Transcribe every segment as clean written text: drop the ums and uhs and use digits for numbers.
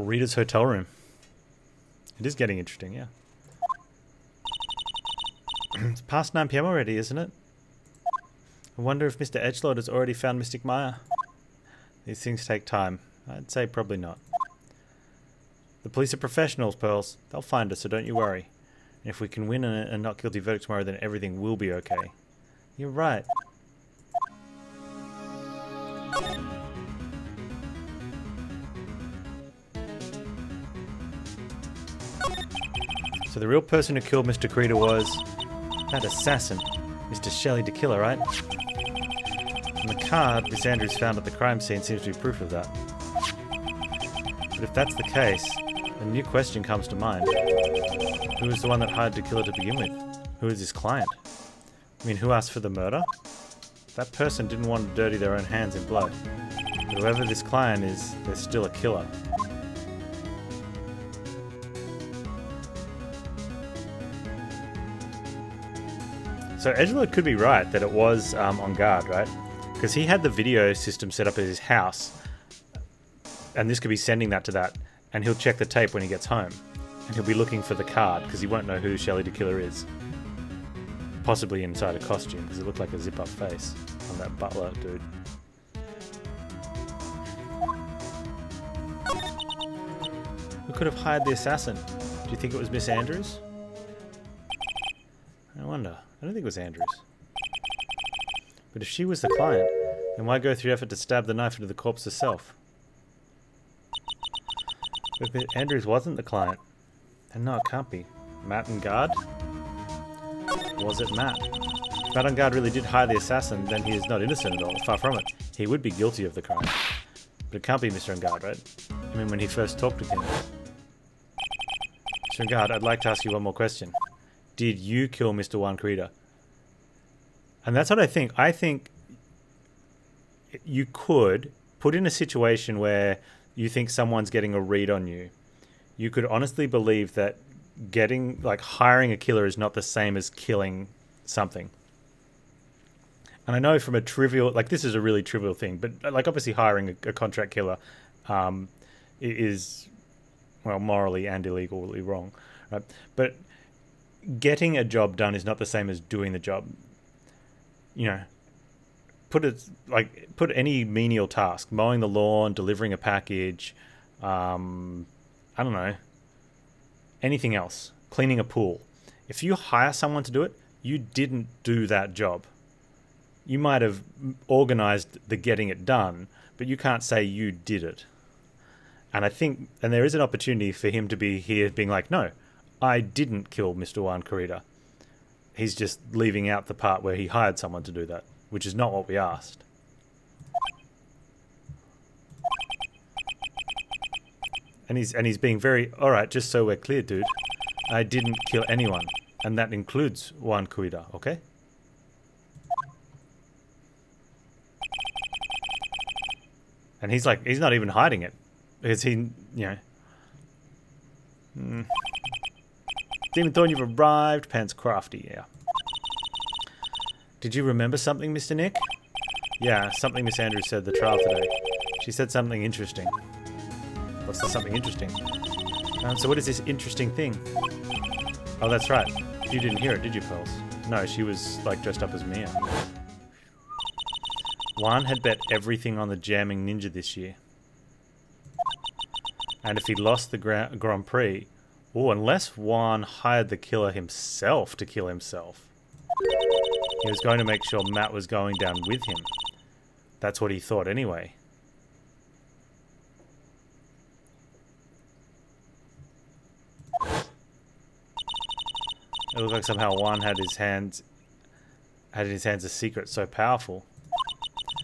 Rita's hotel room. It is getting interesting, yeah. It's past 9 PM already, isn't it? I wonder if Mr. Edgelord has already found Mystic Maya. These things take time. I'd say probably not. The police are professionals, Pearls. They'll find us, so don't you worry. And if we can win a not guilty verdict tomorrow, then everything will be okay. You're right. So the real person who killed Mr. Creeder was that assassin, Mr. Shelley the Killer, right? And the card Miss Andrews found at the crime scene seems to be proof of that. But if that's the case, a new question comes to mind. Who was the one that hired the killer to begin with? Who is his client? I mean, who asked for the murder? That person didn't want to dirty their own hands in blood. But whoever this client is, they're still a killer. So Edgelord could be right that it was on guard, right? Because he had the video system set up at his house, and this could be sending that to that, and he'll check the tape when he gets home, and he'll be looking for the card because he won't know who Shelley the Killer is. Possibly inside a costume because it looked like a zip-up face on that butler dude. Who could have hired the assassin? Do you think it was Miss Andrews? I wonder. I don't think it was Andrews. But if she was the client, then why go through effort to stab the knife into the corpse herself? But if Andrews wasn't the client, then no, it can't be. Matt and Guard? Was it Matt? If Matt and Guard really did hire the assassin, then he is not innocent at all. Far from it. He would be guilty of the crime. But it can't be Mr. Engard, right? I mean, when he first talked to him. Mr. Engard, I'd like to ask you one more question. Did you kill Mr. Juan Creeder? And that's what I think. I think you could put in a situation where you think someone's getting a read on you. You could honestly believe that hiring a killer is not the same as killing something. And I know from a trivial, this is a really trivial thing, but obviously hiring a contract killer is, well, morally and illegally wrong, right? But getting a job done is not the same as doing the job. You know, put any menial task, mowing the lawn, delivering a package, I don't know, anything else, cleaning a pool. If you hire someone to do it, you didn't do that job. You might have organized the getting it done, but you can't say you did it. And I think, and there is an opportunity for him to be here being like, no, I didn't kill Mr. Juan Corrida. He's just leaving out the part where he hired someone to do that, which is not what we asked. And he's being very, all right, just so we're clear, dude, I didn't kill anyone, and that includes Juan Corrida, okay? And he's not even hiding it, because Demon Thorn, you've arrived. Panz crafty, yeah. Did you remember something, Mr. Nick? Yeah, something Miss Andrews said at the trial today. She said something interesting. What's the something interesting? So what is this interesting thing? Oh, that's right. You didn't hear it, did you, Pearls? No, she was, dressed up as Mia. Juan had bet everything on the jamming ninja this year. And if he lost the Grand Prix... Oh, unless Juan hired the killer himself to kill himself. He was going to make sure Matt was going down with him. That's what he thought anyway. It looked like somehow Juan had in his hands a secret so powerful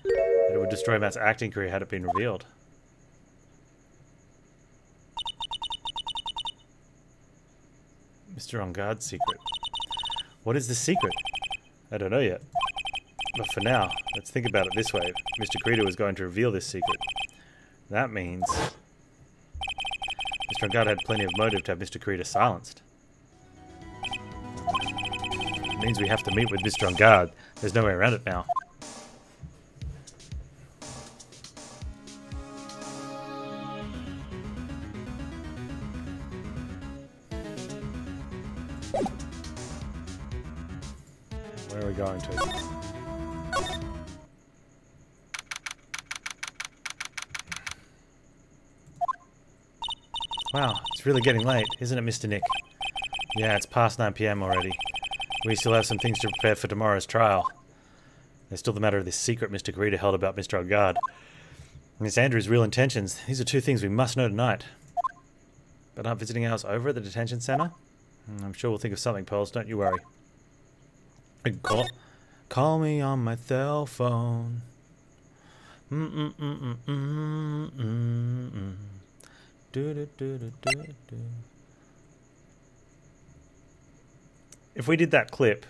that it would destroy Matt's acting career had it been revealed. Mr. On Guard's secret. What is the secret? I don't know yet. But for now, let's think about it this way. Mr. Creeder was going to reveal this secret. That means Mr. On Guard had plenty of motive to have Mr. Creeder silenced. It means we have to meet with Mr. On Guard. There's no way around it now. Where are we going to? Wow, it's really getting late, isn't it, Mr. Nick? Yeah, it's past 9 PM already. We still have some things to prepare for tomorrow's trial. There's still the matter of this secret Mr. Garita held about Mr. Agard. Miss Andrews' real intentions. These are two things we must know tonight. But aren't visiting hours over at the detention center? I'm sure we'll think of something, Pearls, don't you worry. Call me on my cell phone. If we did that clip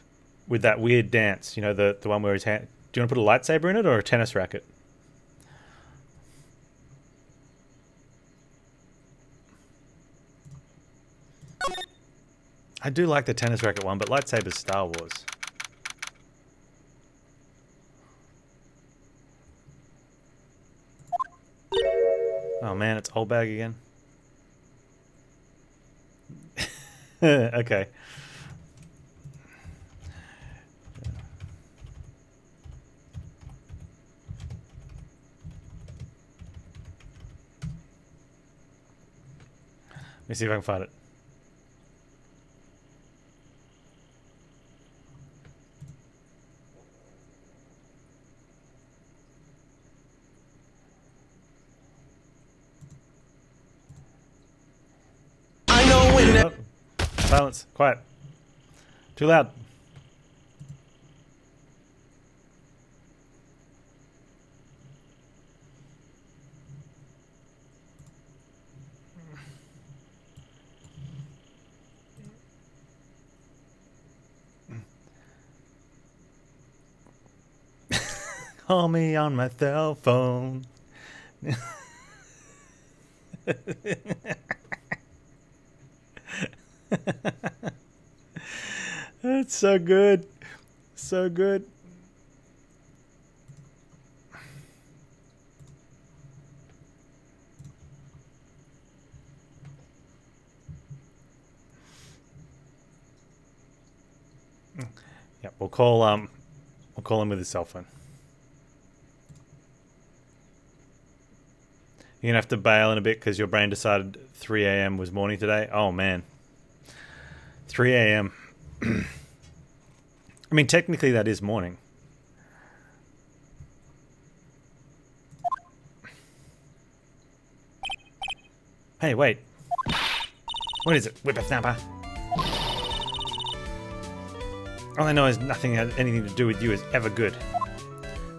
with that weird dance, you know, the one where his hand... Do you want to put a lightsaber in it or a tennis racket? I do like the tennis racket one, but lightsaber's Star Wars. Oh man, it's old bag again. Okay. Let me see if I can find it. I know when Oh. Silence. Quiet. Too loud. Call me on my cell phone. That's so good. So good. Yeah, we'll call him with his cell phone. You're gonna have to bail in a bit because your brain decided 3 AM was morning today. Oh man. 3 AM. I mean, technically that is morning. Hey, wait. What is it? Whippersnapper? All I know is nothing had anything to do with you is ever good.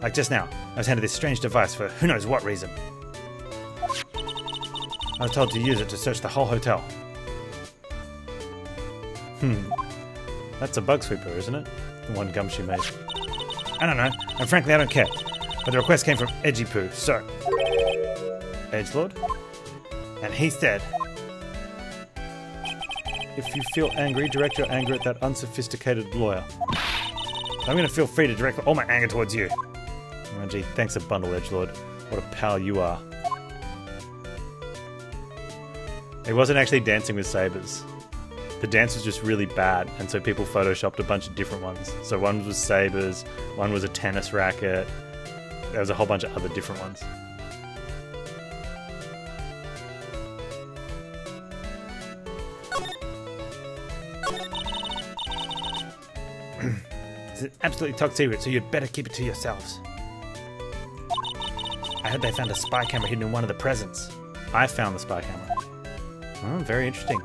Like just now, I was handed this strange device for who knows what reason. I was told to use it to search the whole hotel. That's a bug sweeper, isn't it? The one Gumshoe made. I don't know, and frankly I don't care. But the request came from Edgy Poo, so... Edgelord? And he said... If you feel angry, direct your anger at that unsophisticated lawyer. I'm gonna feel free to direct all my anger towards you. Oh gee, thanks a bundle, Edgelord. What a pal you are. He wasn't actually dancing with sabers. The dance was just really bad, and so people photoshopped a bunch of different ones. So one was sabers, one was a tennis racket, there was a whole bunch of other different ones. It's an absolutely top secret, so you'd better keep it to yourselves. I heard they found a spy camera hidden in one of the presents. I found the spy camera. Oh, very interesting.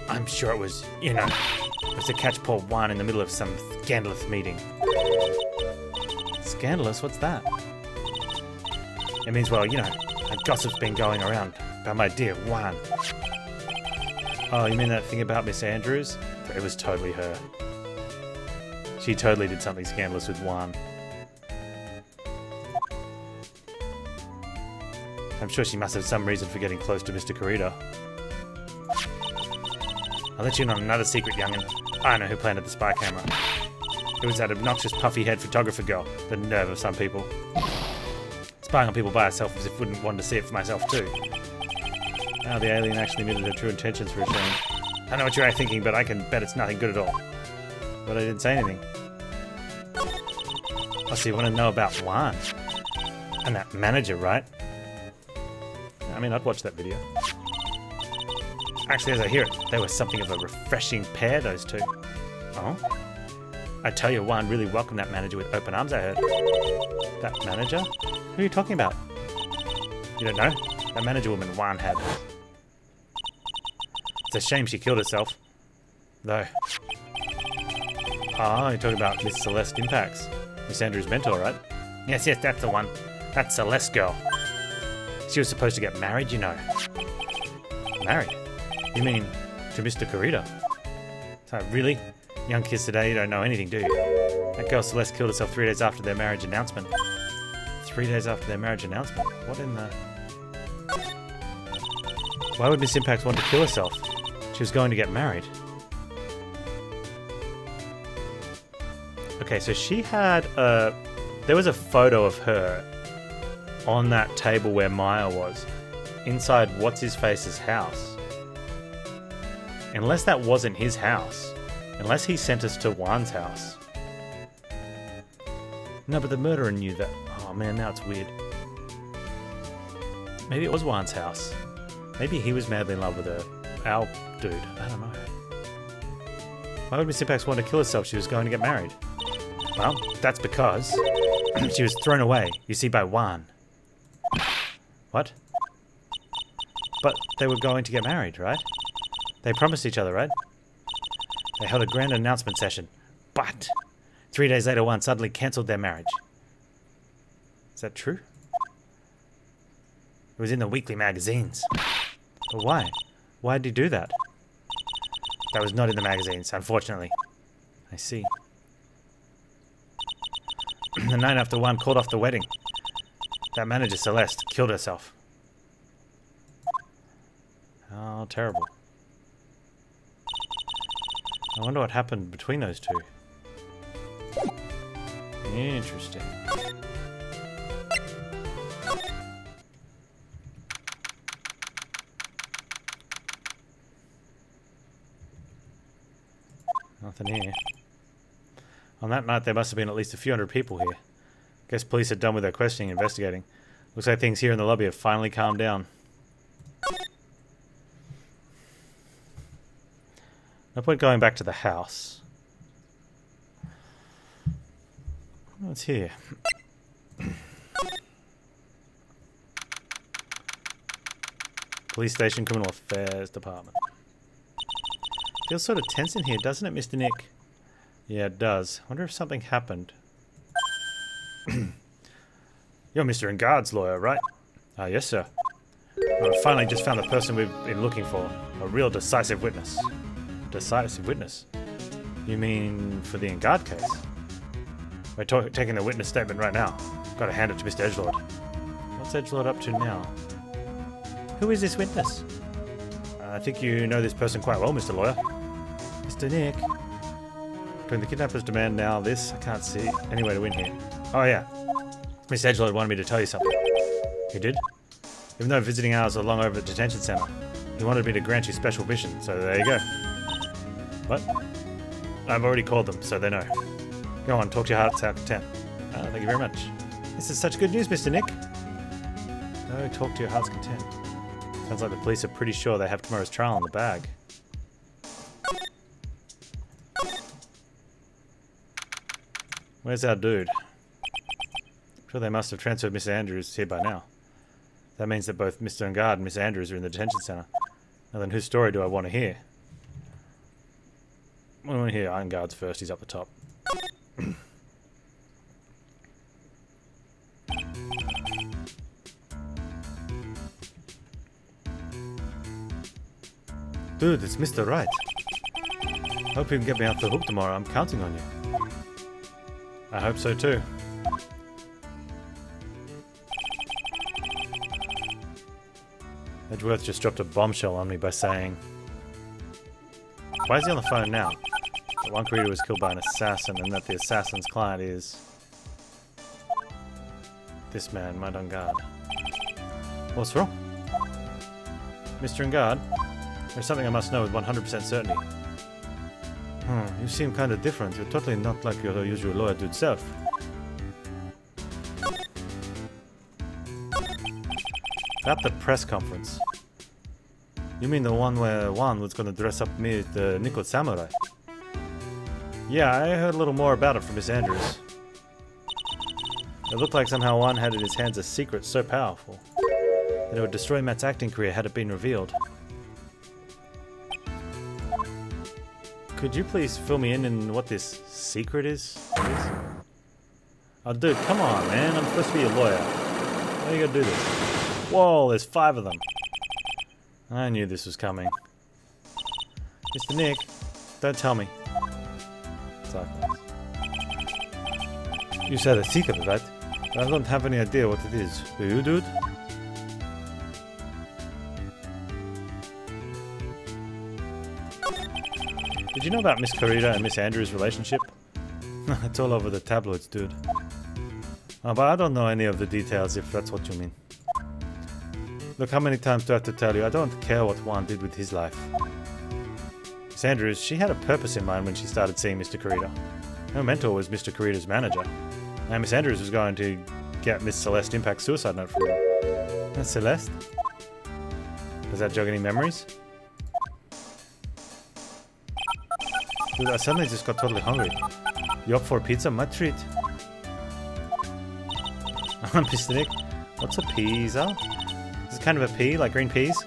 I'm sure it was, you know, it was to catch poor Juan in the middle of some scandalous meeting. Scandalous? What's that? It means, well, you know, a gossip's been going around about my dear Juan. Oh, you mean that thing about Miss Andrews? It was totally her. She totally did something scandalous with Juan. I'm sure she must have some reason for getting close to Mr. Garita. I'll let you in on another secret, young'un. I know who planted the spy camera. It was that obnoxious puffy-head photographer girl. The nerve of some people. Spying on people by herself as if I wouldn't want to see it for myself too. Now the alien actually admitted her true intentions for a change. I know what you're thinking, but I can bet it's nothing good at all. But I didn't say anything. Oh, so you want to know about Juan? And that manager, right? I mean, I'd watch that video. Actually, as I hear it, they were something of a refreshing pair, those two. Oh? I tell you, Juan really welcomed that manager with open arms, I heard. That manager? Who are you talking about? You don't know? That manager woman Juan had. It's a shame she killed herself. Though. Oh, you're talking about Miss Celeste Impacts. Miss Andrews' mentor, right? Yes, that's the one. That Celeste girl. She was supposed to get married, you know. Married? You mean to Mr. Corrida? So, really? Young kids today, you don't know anything, do you? That girl Celeste killed herself 3 days after their marriage announcement. 3 days after their marriage announcement? What in the... Why would Miss Impact want to kill herself? She was going to get married. Okay, so she had a... There was a photo of her on that table where Maya was, inside What's-His-Face's house. Unless that wasn't his house. Unless he sent us to Juan's house. No, but the murderer knew that. Oh man, now it's weird. Maybe it was Juan's house. Maybe he was madly in love with her. Our dude. I don't know. Why would Miss Impax want to kill herself? She was going to get married. Well, that's because she was thrown away, you see, by Juan. What? But they were going to get married, right? They promised each other, right? They held a grand announcement session. But 3 days later, Juan suddenly cancelled their marriage. Is that true? It was in the weekly magazines. But why? Why did he do that? That was not in the magazines, unfortunately. I see. The night after Juan called off the wedding, that manager, Celeste, killed herself. How terrible. I wonder what happened between those two. Interesting. Nothing here. On that night, there must have been at least a few hundred people here. Guess police are done with their questioning and investigating. Looks like things here in the lobby have finally calmed down. No point going back to the house. What's here? Police station, criminal affairs department. Feels sort of tense in here, doesn't it, Mr. Nick? Yeah, it does. Wonder if something happened. You're Mr. Engard's lawyer, right? Yes, sir. I finally just found the person we've been looking for. A real decisive witness. Decisive witness? You mean for the Engard case? We're taking the witness statement right now. Gotta hand it to Mr. Edgelord. What's Edgelord up to now? Who is this witness? I think you know this person quite well, Mr. Lawyer. Mr. Nick. Between the kidnappers' demand now this, I can't see any way to win here. Oh yeah. Miss Edgelord wanted me to tell you something. He did? Even though visiting hours are long over at the detention center, he wanted me to grant you special permission, so there you go. What? I've already called them, so they know. Go on, talk to your heart's content. Thank you very much. This is such good news, Mr. Nick. Go talk to your heart's content. Sounds like the police are pretty sure they have tomorrow's trial in the bag. Where's our dude? I'm sure they must have transferred Miss Andrews here by now. That means that both Mr. Engard and Miss Andrews are in the detention center. Now then, whose story do I want to hear? I want to hear Engard's first, he's up the top. Dude, it's Mr. Wright. Hope you can get me off the hook tomorrow. I'm counting on you. I hope so too. Edgeworth just dropped a bombshell on me by saying... Why is he on the phone now? That one creator was killed by an assassin and that the assassin's client is... this man, Mad Engard. What's wrong? Mr. Engard? There's something I must know with 100% certainty. You seem kind of different. You're totally not like your usual lawyer dude self. At the press conference. You mean the one where Juan was gonna dress up me as the Nickel Samurai? Yeah, I heard a little more about it from Miss Andrews. It looked like somehow Juan had in his hands a secret so powerful that it would destroy Matt's acting career had it been revealed. Could you please fill me in what this secret is, please? Oh, dude, come on, man. I'm supposed to be a lawyer. Why are you gonna do this? Whoa, there's 5 of them. I knew this was coming. Mr. Nick, don't tell me. Sorry. You said a secret, right? But I don't have any idea what it is. Do you, dude? Did you know about Miss Carita and Miss Andrews' relationship? It's all over the tabloids, dude. But I don't know any of the details, if that's what you mean. Look, how many times do I have to tell you? I don't care what Juan did with his life. Miss Andrews, she had a purpose in mind when she started seeing Mr. Carita. Her mentor was Mr. Carita's manager. And Miss Andrews was going to get Miss Celeste Impact's suicide note from him. That's Celeste? Does that jog any memories? Dude, I suddenly just got totally hungry. You up for a pizza? My treat. Mr. Nick, what's a pizza? Is it kind of a pea, like green peas?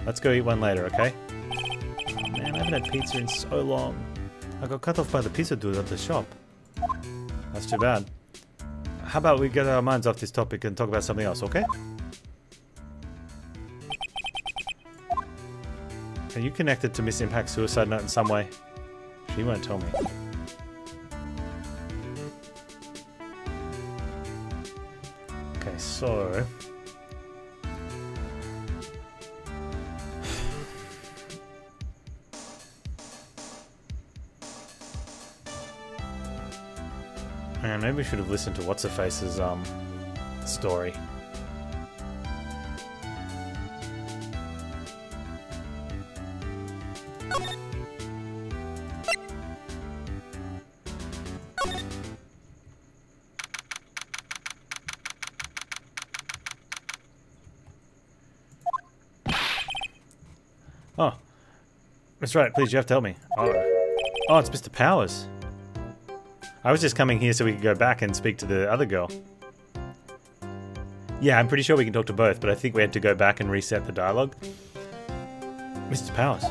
Let's go eat one later, okay? Oh man, I haven't had pizza in so long. I got cut off by the pizza dude at the shop. That's too bad. How about we get our minds off this topic and talk about something else, okay? Are you connected to Miss Impact's suicide note in some way? She won't tell me. Okay, so... Man, maybe we should have listened to What's-Her-Face's, story. Oh. That's right, please, you have to help me. Oh, it's Mr. Powers. I was just coming here so we could go back and speak to the other girl. Yeah, I'm pretty sure we can talk to both, but I think we had to go back and reset the dialogue. Mr. Powers.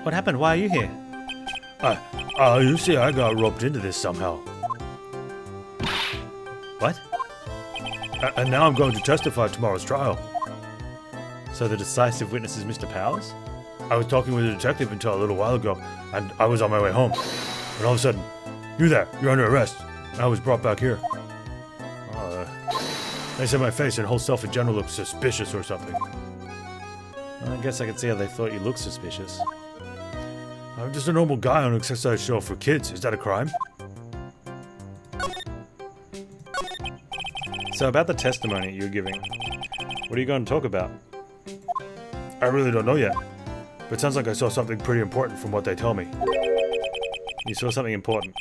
What happened? Why are you here? You see, I got roped into this somehow. What? And now I'm going to testify at tomorrow's trial. So the decisive witness is Mr. Powers? I was talking with a detective until a little while ago, and I was on my way home. And all of a sudden, you there, you're under arrest. And I was brought back here. They said my face and whole self in general looked suspicious or something. I guess I can see how they thought you looked suspicious. I'm just a normal guy on an exercise show for kids. Is that a crime? So about the testimony you're giving, what are you going to talk about? I really don't know yet. But it sounds like I saw something pretty important from what they tell me. You saw something important.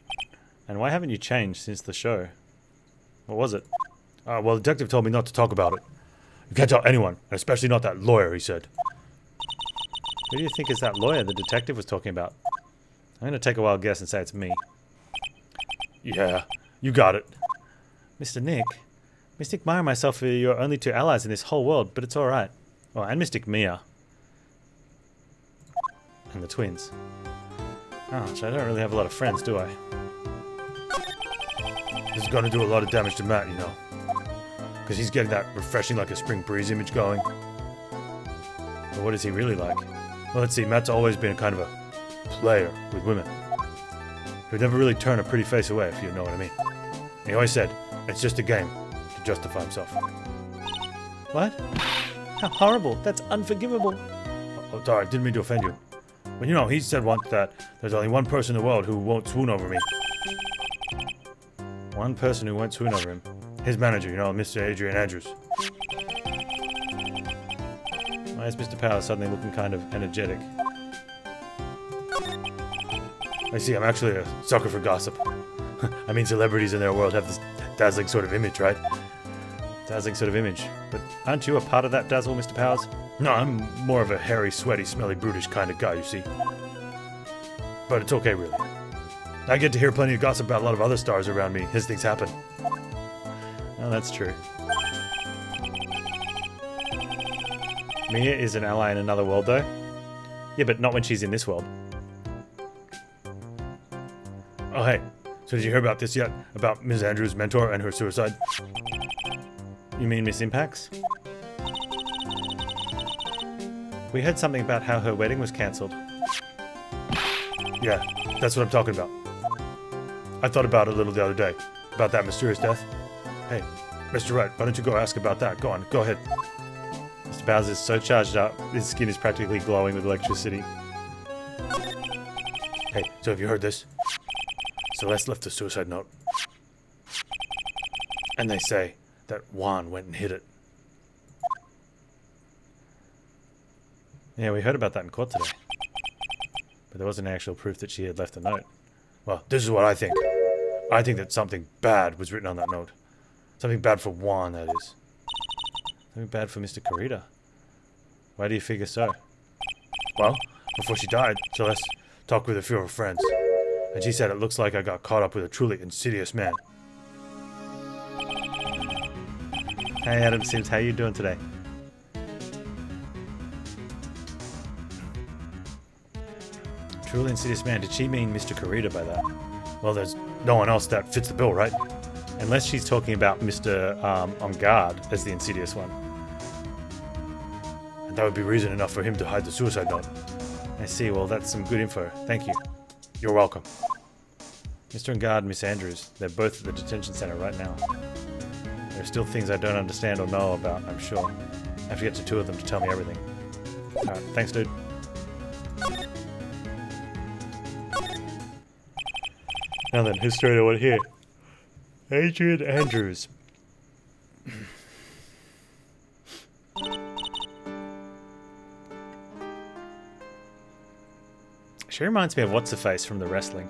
And why haven't you changed since the show? What was it? Well, the detective told me not to talk about it. You can't tell anyone, and especially not that lawyer, he said. Who do you think is that lawyer the detective was talking about? I'm going to take a wild guess and say it's me. Yeah, you got it. Mr. Nick? Mystic Maya and myself are your only 2 allies in this whole world, but it's alright. Oh, and Mystic Mia. And the twins. Ouch, I don't really have a lot of friends, do I? This is gonna do a lot of damage to Matt, you know. Because he's getting that refreshing like a spring breeze image going. But what is he really like? Well, let's see, Matt's always been kind of a player with women. He would never really turn a pretty face away, if you know what I mean. And he always said, it's just a game, to justify himself. What? How horrible, that's unforgivable. Oh, sorry, didn't mean to offend you. But you know, he said once that there's only one person in the world who won't swoon over me. One person who won't swoon over him. His manager, you know, Mr. Adrian Andrews. Why is Mr. Power suddenly looking kind of energetic? I see, I'm actually a sucker for gossip. I mean, celebrities in their world have this dazzling sort of image, right? Dazzling sort of image. But aren't you a part of that dazzle, Mr. Powers? No, I'm more of a hairy, sweaty, smelly, brutish kind of guy, you see. But it's okay, really. I get to hear plenty of gossip about a lot of other stars around me as things happen. Oh, that's true. Mia is an ally in another world, though. Yeah, but not when she's in this world. Oh, hey. So did you hear about this yet? About Ms. Andrews' mentor and her suicide? You mean Miss Impacts? We heard something about how her wedding was cancelled. Yeah, that's what I'm talking about. I thought about it a little the other day. About that mysterious death. Hey, Mr. Wright, why don't you go ask about that? Go on, go ahead. Mr. Bowser is so charged up, his skin is practically glowing with electricity. Hey, so have you heard this? Celeste left a suicide note. And they say that Juan went and hid it. Yeah, we heard about that in court today. But there wasn't actual proof that she had left a note. Well, this is what I think. I think that something bad was written on that note. Something bad for Juan, that is. Something bad for Mr. Kurita. Why do you figure so? Well, before she died, Celeste talked with a few of her friends. And she said it looks like I got caught up with a truly insidious man. Hey Adam Sims, how you doing today? Truly insidious man, did she mean Mr. Kurita by that? Well, there's no one else that fits the bill, right? Unless she's talking about Mr. On Guard as the insidious one. And that would be reason enough for him to hide the suicide note. I see, well that's some good info. Thank you. You're welcome. Mr. On Guard and Miss Andrews, they're both at the detention center right now. There are still things I don't understand or know about, I'm sure. I have to get to two of them to tell me everything. Alright, thanks dude. Now then, who's straight over here? Adrian Andrews. She reminds me of What's-Her-Face from the wrestling.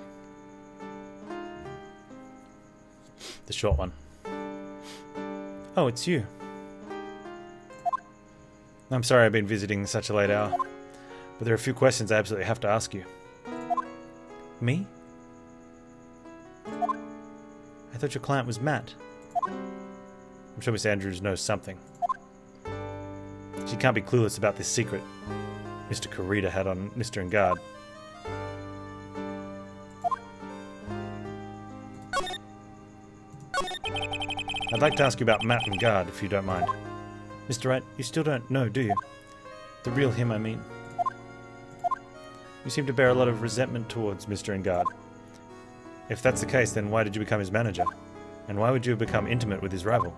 The short one. Oh, it's you. I'm sorry I've been visiting such a late hour, but there are a few questions I absolutely have to ask you. Me? I thought your client was Matt. I'm sure Miss Andrews knows something. She can't be clueless about this secret Mr. Kurita had on Mr. On Guard. I'd like to ask you about Matt and Guard, if you don't mind. Mr. Wright, you still don't know, do you? The real him, I mean. You seem to bear a lot of resentment towards Mr. On Guard. If that's the case, then why did you become his manager? And why would you have become intimate with his rival?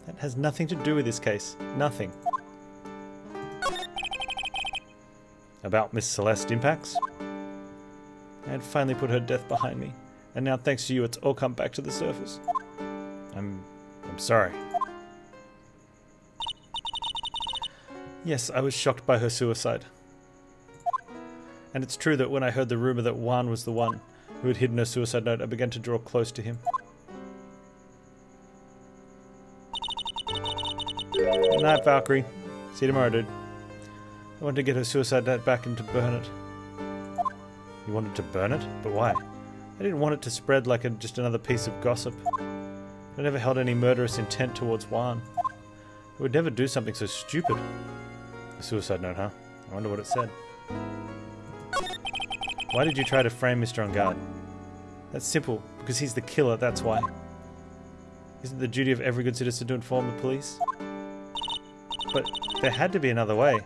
That has nothing to do with this case. Nothing. About Miss Celeste Impacts? I had finally put her death behind me, and now thanks to you it's all come back to the surface. I'm sorry. Yes, I was shocked by her suicide. And it's true that when I heard the rumor that Juan was the one who had hidden her suicide note, I began to draw close to him. Good night, Valkyrie. See you tomorrow, dude. I wanted to get her suicide note back and to burn it. You wanted to burn it? But why? I didn't want it to spread like just another piece of gossip. I never held any murderous intent towards Juan. I would never do something so stupid. A suicide note, huh? I wonder what it said. Why did you try to frame Mr. On Guard? That's simple, because he's the killer, that's why. Isn't it the duty of every good citizen to inform the police? But there had to be another way.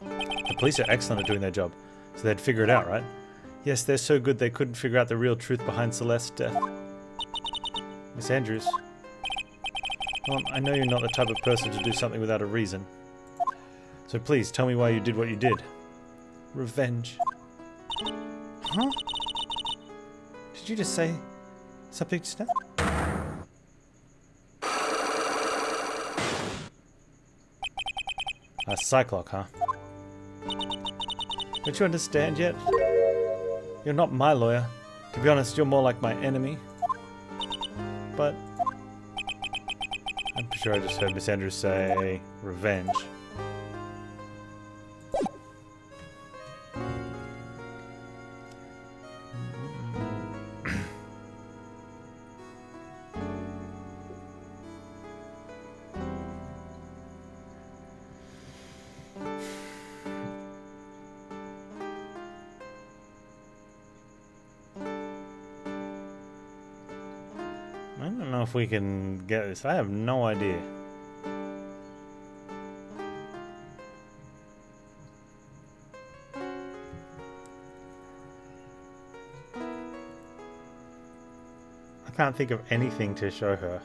The police are excellent at doing their job, so they'd figure it out, right? Yes, they're so good they couldn't figure out the real truth behind Celeste's death. Miss Andrews. Well, I know you're not the type of person to do something without a reason. So please, tell me why you did what you did. Revenge. Huh? Did you just say something just now? A Cyclock, huh? Don't you understand yet? You're not my lawyer. To be honest, you're more like my enemy. But I'm sure I just heard Miss Andrews say revenge. I don't know if we can get this. I have no idea. I can't think of anything to show her.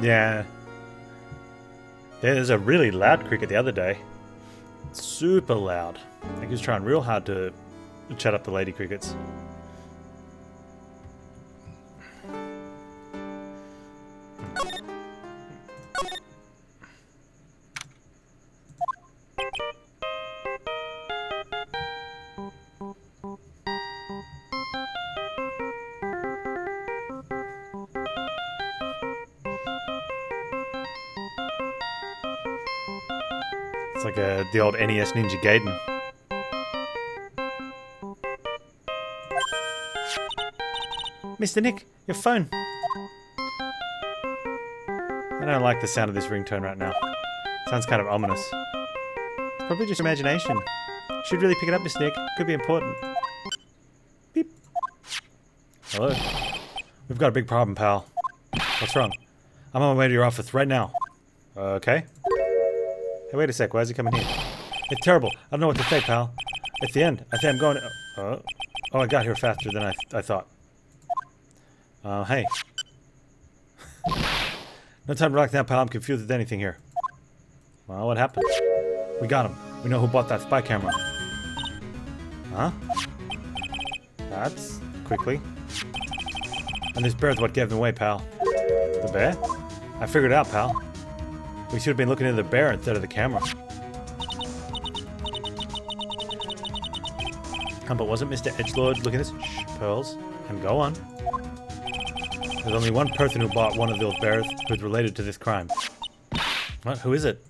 Yeah. There's a really loud cricket the other day. Super loud. I think he was trying real hard to chat up the lady crickets. It's like the old NES Ninja Gaiden. Mr. Nick, your phone. I don't like the sound of this ringtone right now. Sounds kind of ominous. It's probably just imagination. Should really pick it up, Mr. Nick. Could be important. Beep. Hello. We've got a big problem, pal. What's wrong? I'm on my way to your office right now. Okay. Hey, wait a sec. Why is he coming here? It's terrible. I don't know what to say, pal. It's the end. I think I'm going to... Oh, I got here faster than I thought. Hey. No time to relax now, pal. I'm confused with anything here. Well, what happened? We got him. We know who bought that spy camera. Huh? That's... quickly. And this bear's what gave him away, pal. The bear? I figured it out, pal. We should have been looking into the bear instead of the camera. But wasn't Mr. Edgelord looking at this? Shh, Pearls. And go on. There's only one person who bought one of those bears who's related to this crime. What? Who is it?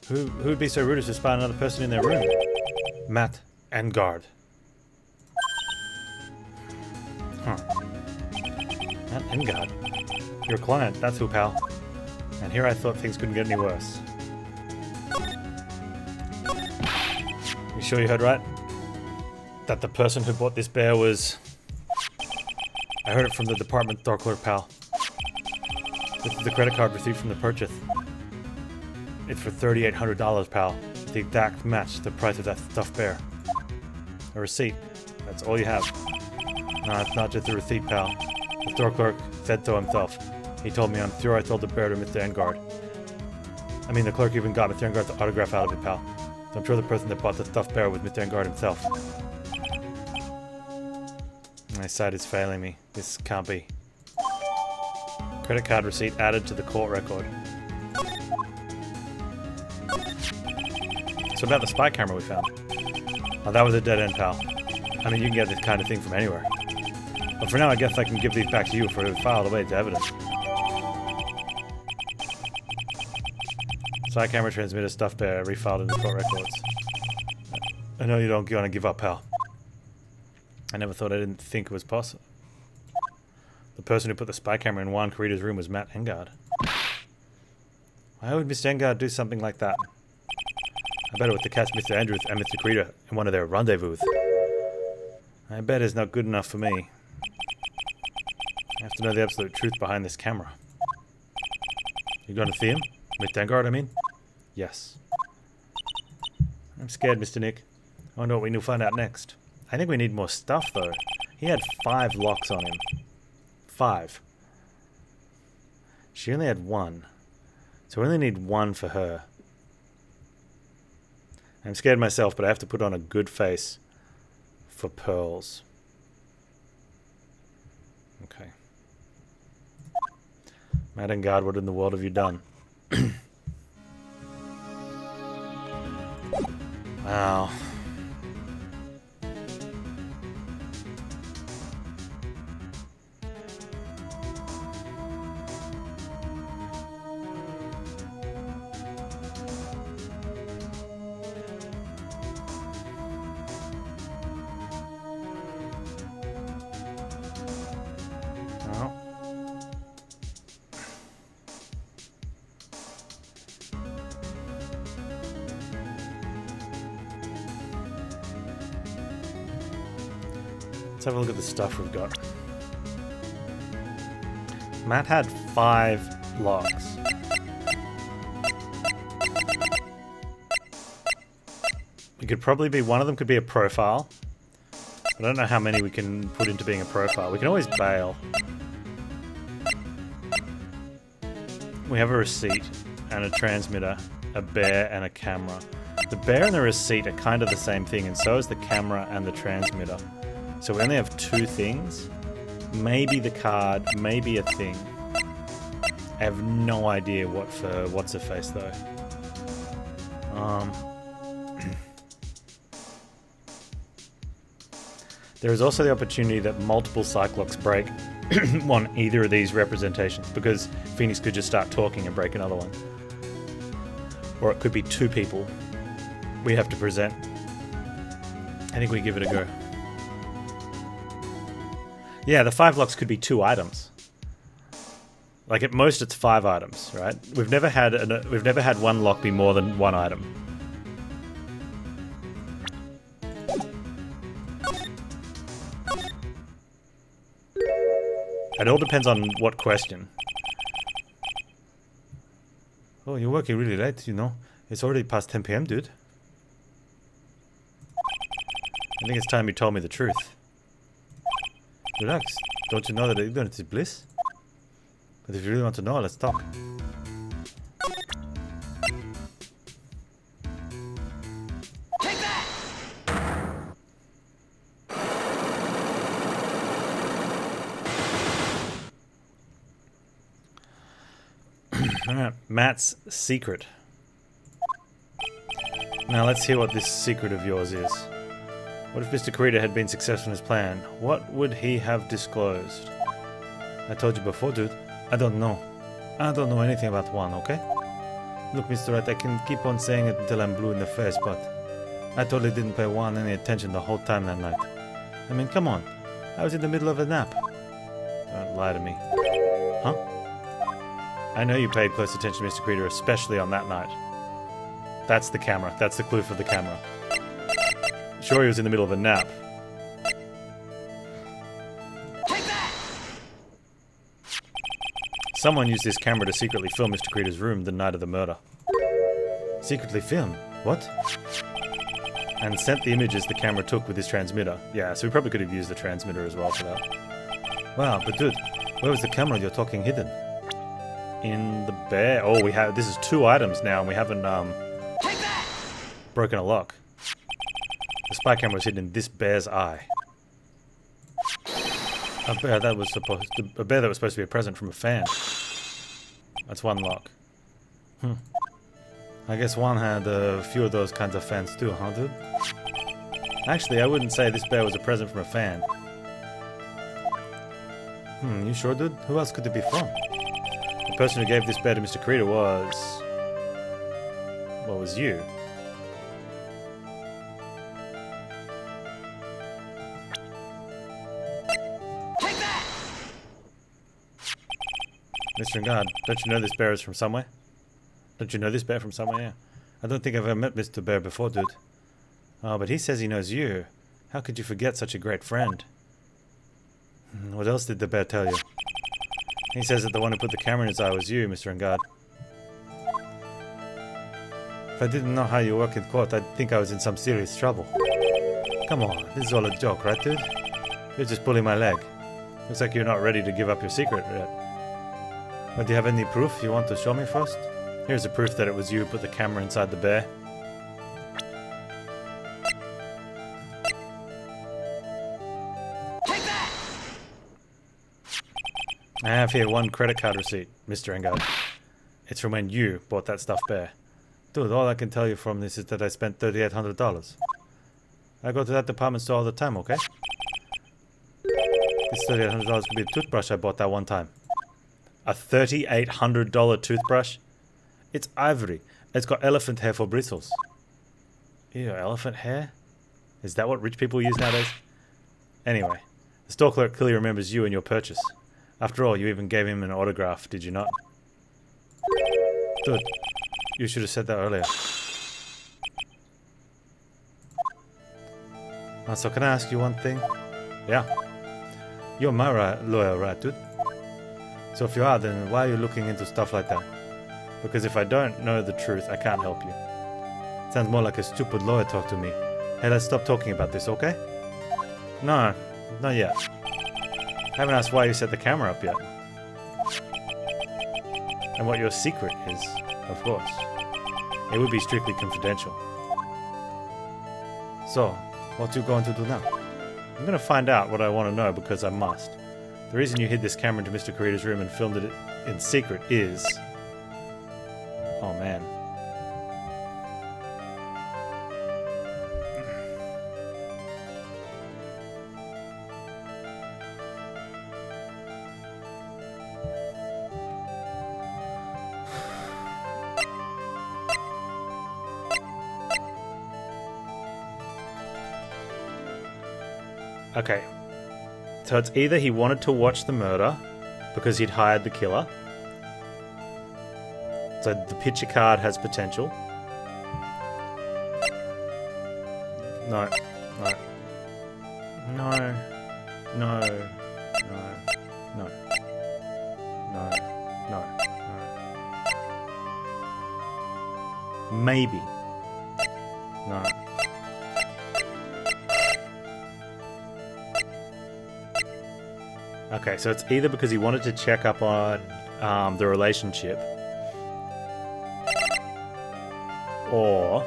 Who'd be so rude as to spy another person in their room? Matt Engard. Huh. Matt Engard. Your client, that's who, pal. And here I thought things couldn't get any worse. You sure you heard right? That the person who bought this bear was... I heard it from the department store clerk, pal. This is the credit card receipt from the purchase. It's for $3,800, pal. The exact match to the price of that stuffed bear. A receipt. That's all you have. No, it's not just a receipt, pal. The store clerk said so himself. He told me I'm sure I sold the bear to Mr. Engard. I mean, the clerk even got Mr. Engard's autograph out of it, pal. So I'm sure the person that bought the stuffed bear was Mr. Engard himself. My sight is failing me. This can't be. Credit card receipt added to the court record. So about the spy camera we found. Oh, that was a dead end, pal. I mean, you can get this kind of thing from anywhere. But for now, I guess I can give these back to you for it filed away to evidence. Spy camera transmitter stuffed bear refiled in the court records. I know you don't want to give up, pal. I never thought I didn't think it was possible. The person who put the spy camera in Juan Carita's room was Matt Engard. Why would Mr. Engard do something like that? I bet it was to catch Mr. Andrews and Mr. Carita in one of their rendezvous. I bet it's not good enough for me. I have to know the absolute truth behind this camera. You going to see him? Mr. Engard, I mean? Yes. I'm scared, Mr. Nick. I wonder what we need to find out next. I think we need more stuff, though. He had 5 locks on him. 5. She only had 1. So we only need 1 for her. I'm scared myself, but I have to put on a good face for pearls. Okay. Madam Guard, what in the world have you done? Wow. Let's have a look at the stuff we've got. Matt had 5 locks. It could probably be, one of them could be a profile. I don't know how many we can put into being a profile. We can always bail. We have a receipt and a transmitter, a bear and a camera. The bear and the receipt are kind of the same thing, and so is the camera and the transmitter. So we only have 2 things. Maybe the card, maybe a thing. I have no idea what for what's her face though. There is also the opportunity that multiple Cyclops break on either of these representations, because Phoenix could just start talking and break another one. Or it could be 2 people we have to present. I think we give it a go. Yeah, the 5 locks could be 2 items. Like at most, it's 5 items, right? We've never had one lock be more than 1 item. It all depends on what question. Oh, you're working really late, you know. It's already past 10 PM, dude. I think it's time you told me the truth. Relax. Don't you know that ignorance is bliss? But if you really want to know, let's talk. Take that! Alright, Matt's secret. Now let's hear what this secret of yours is. What if Mr. Carita had been successful in his plan? What would he have disclosed? I told you before, dude. I don't know. I don't know anything about one, okay? Look, Mr. Wright, I can keep on saying it until I'm blue in the face, but I totally didn't pay Juan any attention the whole time that night. I mean, come on. I was in the middle of a nap. Don't lie to me. Huh? I know you paid close attention to Mr. Carita, especially on that night. That's the camera. That's the clue for the camera. Sure, he was in the middle of a nap. Take that! Someone used this camera to secretly film Mr. Carita's room the night of the murder. Secretly film? What? And sent the images the camera took with his transmitter. Yeah, so we probably could have used the transmitter as well for that. Wow, but dude, where was the camera you're talking hidden? In the bear. Oh, we have. This is 2 items now, and we haven't Take that! broken a lock. The spy camera was hidden in this bear's eye. A bear that was supposed to be a present from a fan. That's 1 lock. I guess Juan had a few of those kinds of fans too, huh, dude? Actually, I wouldn't say this bear was a present from a fan. You sure, dude? Who else could it be from? The person who gave this bear to Mr. Carita was... well, was you. Take that! Mr. God, don't you know this bear is from somewhere? Don't you know this bear from somewhere? Yeah. I don't think I've ever met Mr. Bear before, dude. Oh, but he says he knows you. How could you forget such a great friend? What else did the bear tell you? He says that the one who put the camera in his eye was you, Mr. Ngard. If I didn't know how you work in court, I'd think I was in some serious trouble. Come on, this is all a joke, right, dude? You're just pulling my leg. Looks like you're not ready to give up your secret yet. But do you have any proof you want to show me first? Here's the proof that it was you who put the camera inside the bear. Take that! I have here one credit card receipt, Mr. Engard. It's from when you bought that stuffed bear. Dude, all I can tell you from this is that I spent $3,800. I go to that department store all the time, okay? This $3,800 could be a toothbrush I bought that one time. A $3,800 toothbrush? It's ivory. It's got elephant hair for bristles. Ew, elephant hair? Is that what rich people use nowadays? Anyway, the store clerk clearly remembers you and your purchase. After all, you even gave him an autograph, did you not? Dude, you should have said that earlier. So can I ask you one thing? Yeah. You're my lawyer, right, dude? So if you are, then why are you looking into stuff like that? Because if I don't know the truth, I can't help you. Sounds more like a stupid lawyer talk to me. Hey, let's stop talking about this, okay? No, not yet. I haven't asked why you set the camera up yet. And what your secret is, of course. It would be strictly confidential. So, what you going to do now? I'm going to find out what I want to know because I must. The reason you hid this camera into Mr. Kurita's room and filmed it in secret is... Oh man. Okay. So it's either he wanted to watch the murder because he'd hired the killer. So the picture card has potential. No. No. No. No. No. No. No. No. No. Maybe. No. Okay, so it's either because he wanted to check up on the relationship, or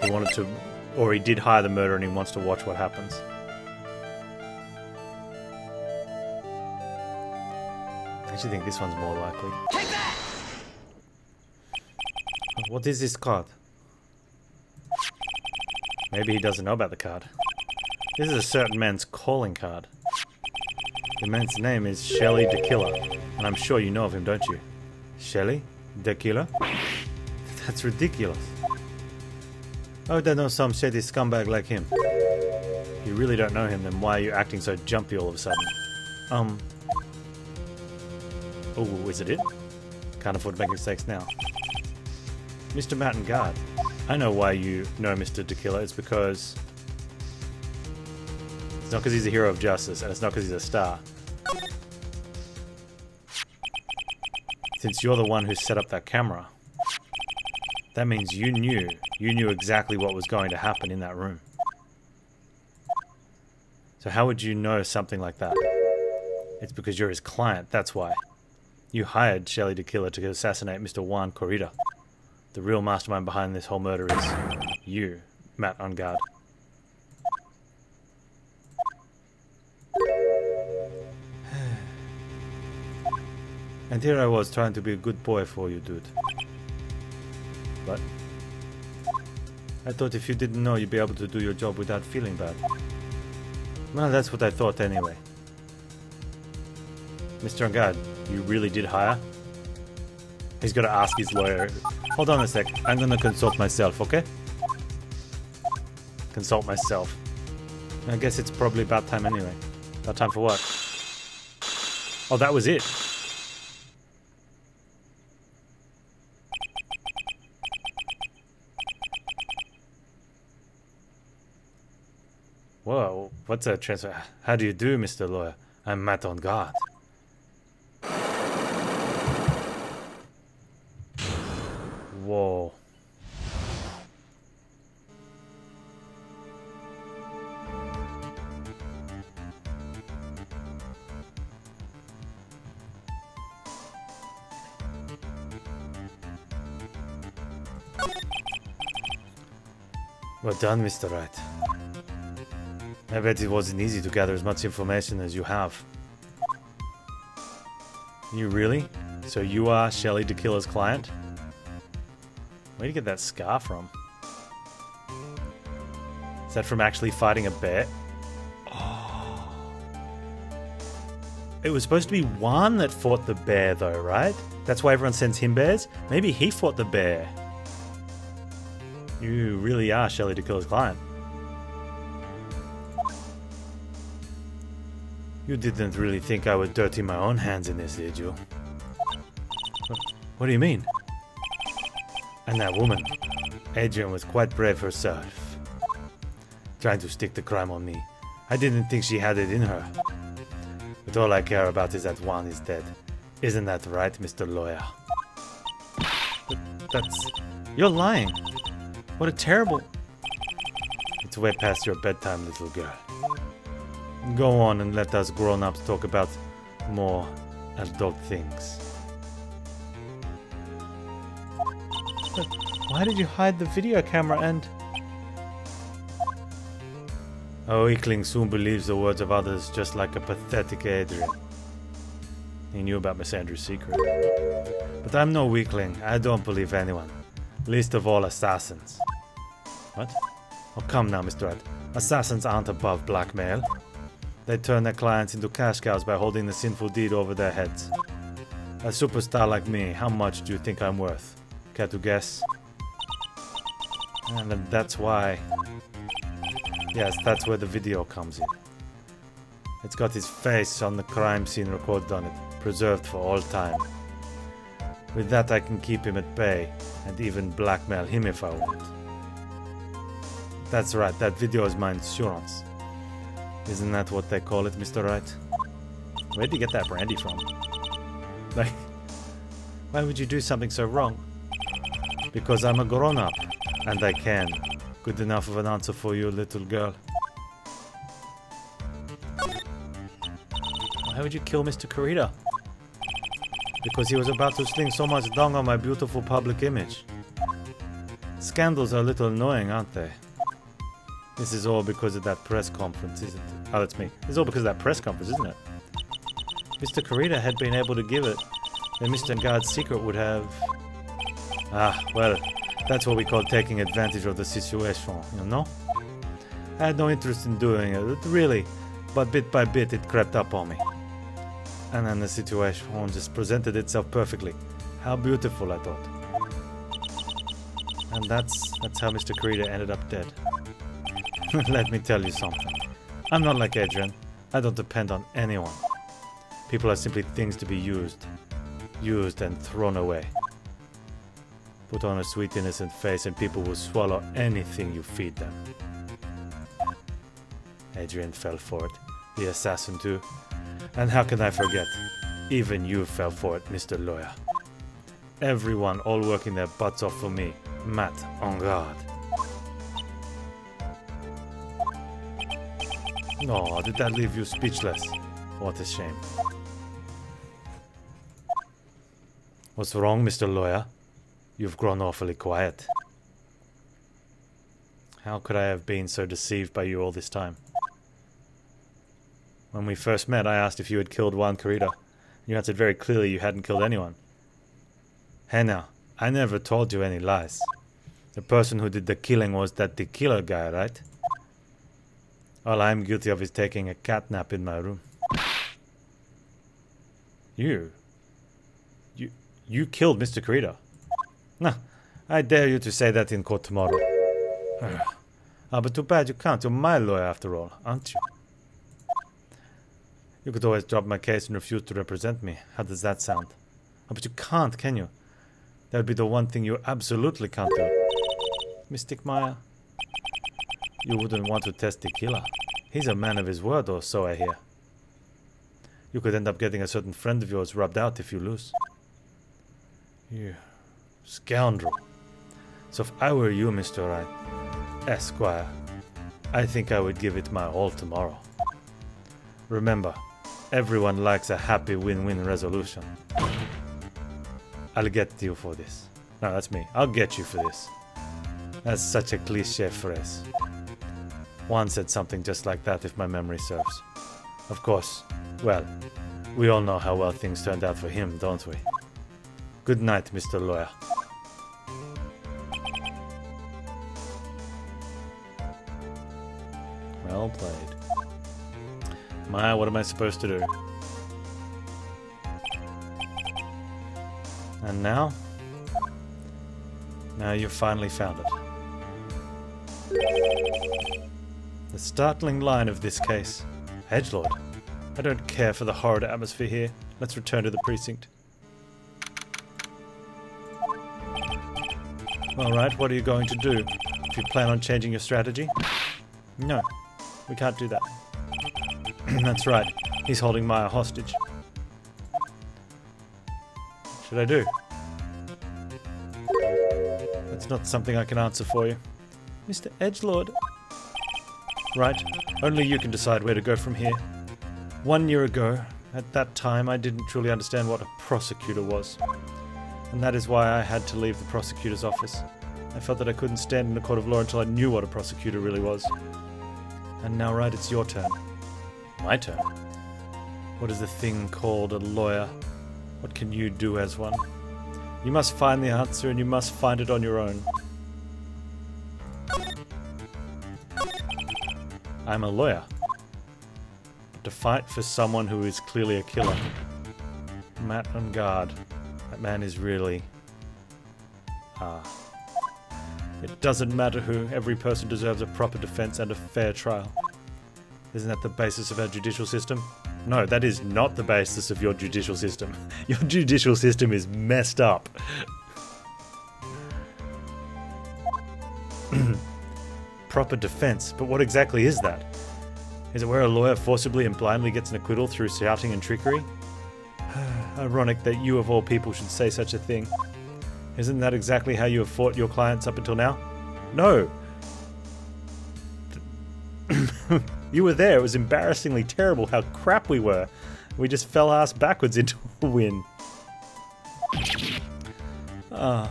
he wanted to, or he did hire the murderer and he wants to watch what happens. I actually think this one's more likely. Take that! What is this card? Maybe he doesn't know about the card. This is a certain man's calling card. The man's name is Shelly the Killer, and I'm sure you know of him, don't you? Shelly the Killer? That's ridiculous. I would know some shady scumbag like him. If you really don't know him, then why are you acting so jumpy all of a sudden? Oh, is it? Can't afford to make mistakes now. Mr. Mountain Guard. I know why you know Mr. the Killer. It's because... It's not because he's a hero of justice, and it's not because he's a star. Since you're the one who set up that camera, that means you knew exactly what was going to happen in that room. So how would you know something like that? It's because you're his client, that's why. You hired Shelly the Killer to assassinate Mr. Juan Corrida. The real mastermind behind this whole murder is you, Matt on guard. And here I was trying to be a good boy for you, dude. But I thought if you didn't know, you'd be able to do your job without feeling bad. Well, that's what I thought anyway. Mr. On guard, you really did hire? He's got to ask his lawyer. Hold on a sec. I'm going to consult myself, okay? Consult myself. I guess it's probably about time anyway. About time for what? Oh, that was it. Whoa, what's a transfer? How do you do, Mr. Lawyer? I'm Matt on guard. Whoa. Well done, Mr. Wright. I bet it wasn't easy to gather as much information as you have. You really? So you are Shelly the Killer's client? Where'd you get that scar from? Is that from actually fighting a bear? Oh. It was supposed to be Juan that fought the bear though, right? That's why everyone sends him bears? Maybe he fought the bear. You really are Shelly the Killer's client. You didn't really think I would dirty my own hands in this, did you? What do you mean? And that woman, Adrian, was quite brave herself. Trying to stick the crime on me. I didn't think she had it in her. But all I care about is that Juan is dead. Isn't that right, Mr. Lawyer? But that's... You're lying. What a terrible... It's way past your bedtime, little girl. Go on and let us grown-ups talk about more adult things. But why did you hide the video camera and... A weakling soon believes the words of others, just like a pathetic Adrian. He knew about Miss Andrews' secret. But I'm no weakling. I don't believe anyone. Least of all assassins. What? Oh, come now, Mr. Wright. Assassins aren't above blackmail. They turn their clients into cash cows by holding the sinful deed over their heads. A superstar like me, how much do you think I'm worth? Care to guess? And that's why... Yes, that's where the video comes in. It's got his face on the crime scene recorded on it, preserved for all time. With that I can keep him at bay, and even blackmail him if I want. That's right, that video is my insurance. Isn't that what they call it, Mr. Wright? Where'd you get that brandy from? Like, why would you do something so wrong? Because I'm a grown-up, and I can. Good enough of an answer for you, little girl. Why would you kill Mr. Kurita? Because he was about to sling so much dung on my beautiful public image. Scandals are a little annoying, aren't they? This is all because of that press conference, isn't it? Oh, that's me. This is all because of that press conference, isn't it? Mr. Kurita had been able to give it, then Mr. Guard's secret would have... Ah, well, that's what we call taking advantage of the situation, you know? I had no interest in doing it, really, but bit by bit it crept up on me. And then the situation just presented itself perfectly. How beautiful, I thought. And that's how Mr. Kurita ended up dead. Let me tell you something. I'm not like Adrian. I don't depend on anyone. People are simply things to be used. Used and thrown away. Put on a sweet innocent face and people will swallow anything you feed them. Adrian fell for it. The assassin too. And how can I forget? Even you fell for it, Mr. Lawyer. Everyone all working their butts off for me. Matt, en garde. No, did that leave you speechless? What a shame. What's wrong, Mr. Lawyer? You've grown awfully quiet. How could I have been so deceived by you all this time? When we first met, I asked if you had killed Juan Kurita. You answered very clearly you hadn't killed anyone. Hey now, I never told you any lies. The person who did the killing was that tequila guy, right? All I'm guilty of is taking a cat nap in my room. You killed Mr. Kurita? Nah, I dare you to say that in court tomorrow. But too bad you can't. You're my lawyer after all, aren't you? You could always drop my case and refuse to represent me. How does that sound? Oh, but you can't, can you? That would be the one thing you absolutely can't do. Mystic Maya? You wouldn't want to test Tequila. He's a man of his word, or so I hear. You could end up getting a certain friend of yours rubbed out if you lose. You scoundrel. So if I were you, Mr. Wright, Esquire, I think I would give it my all tomorrow. Remember, everyone likes a happy win-win resolution. I'll get you for this. No, that's me. I'll get you for this. That's such a cliché phrase. Juan said something just like that, if my memory serves. Of course. Well, we all know how well things turned out for him, don't we? Good night, Mr. Lawyer. Well played. Maya, what am I supposed to do? And now? Now you've finally found it. The startling line of this case. Edgelord, I don't care for the horrid atmosphere here. Let's return to the precinct. Alright, what are you going to do? Do you plan on changing your strategy? No, we can't do that. That's right, he's holding Maya hostage. What should I do? That's not something I can answer for you. Mr. Edgelord. Right, only you can decide where to go from here. 1 year ago, at that time, I didn't truly understand what a prosecutor was. And that is why I had to leave the prosecutor's office. I felt that I couldn't stand in a court of law until I knew what a prosecutor really was. And now, Wright, it's your turn. My turn? What is the thing called a lawyer? What can you do as one? You must find the answer, and you must find it on your own. I'm a lawyer. But to fight for someone who is clearly a killer. Matt on guard. That man is really... It doesn't matter who. Every person deserves a proper defense and a fair trial. Isn't that the basis of our judicial system? No, that is not the basis of your judicial system. Your judicial system is messed up. Proper defense, but what exactly is that? Is it where a lawyer forcibly and blindly gets an acquittal through shouting and trickery? Ironic that you of all people should say such a thing. Isn't that exactly how you have fought your clients up until now? No! You were there. It was embarrassingly terrible how crap we were. We just fell ass backwards into a win. Well,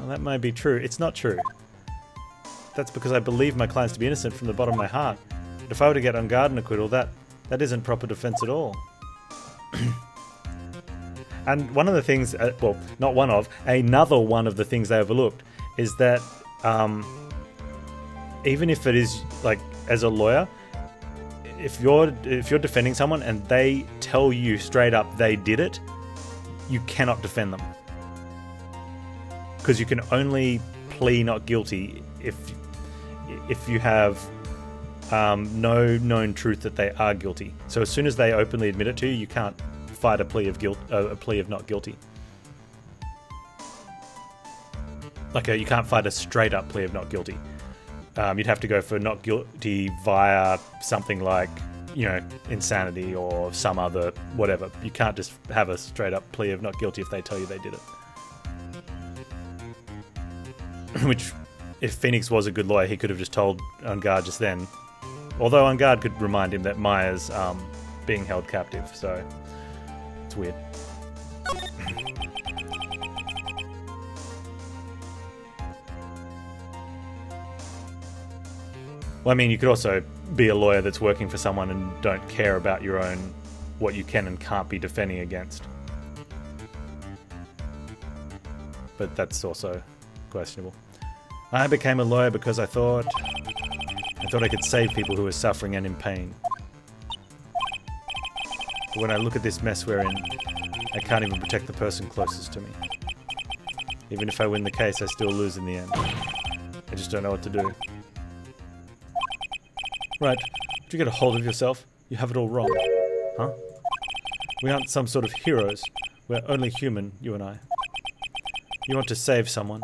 that might be true. It's not true. That's because I believe my clients to be innocent from the bottom of my heart. But if I were to get on guard and acquittal, that isn't proper defense at all. And one of the things, well, not one of, another one of the things they overlooked is that even if it is, like, as a lawyer, if you're defending someone and they tell you straight up they did it, you cannot defend them. Because you can only plea not guilty if you have no known truth that they are guilty. So as soon as they openly admit it to you, you can't fight a plea of guilt, a plea of not guilty. Like you can't fight a straight up plea of not guilty. You'd have to go for not guilty via something like, you know, insanity or some other whatever. You can't just have a straight up plea of not guilty if they tell you they did it. Which, if Phoenix was a good lawyer, he could have just told On Guard just then. Although On Guard could remind him that Maya's being held captive, so it's weird. Well, I mean, you could also be a lawyer that's working for someone and don't care about your own, what you can and can't be defending against. But that's also questionable. I became a lawyer because I thought I could save people who are suffering and in pain. But when I look at this mess we're in, I can't even protect the person closest to me. Even if I win the case, I still lose in the end. I just don't know what to do. Right, would you get a hold of yourself? You have it all wrong. Huh? We aren't some sort of heroes. We're only human, you and I. You want to save someone.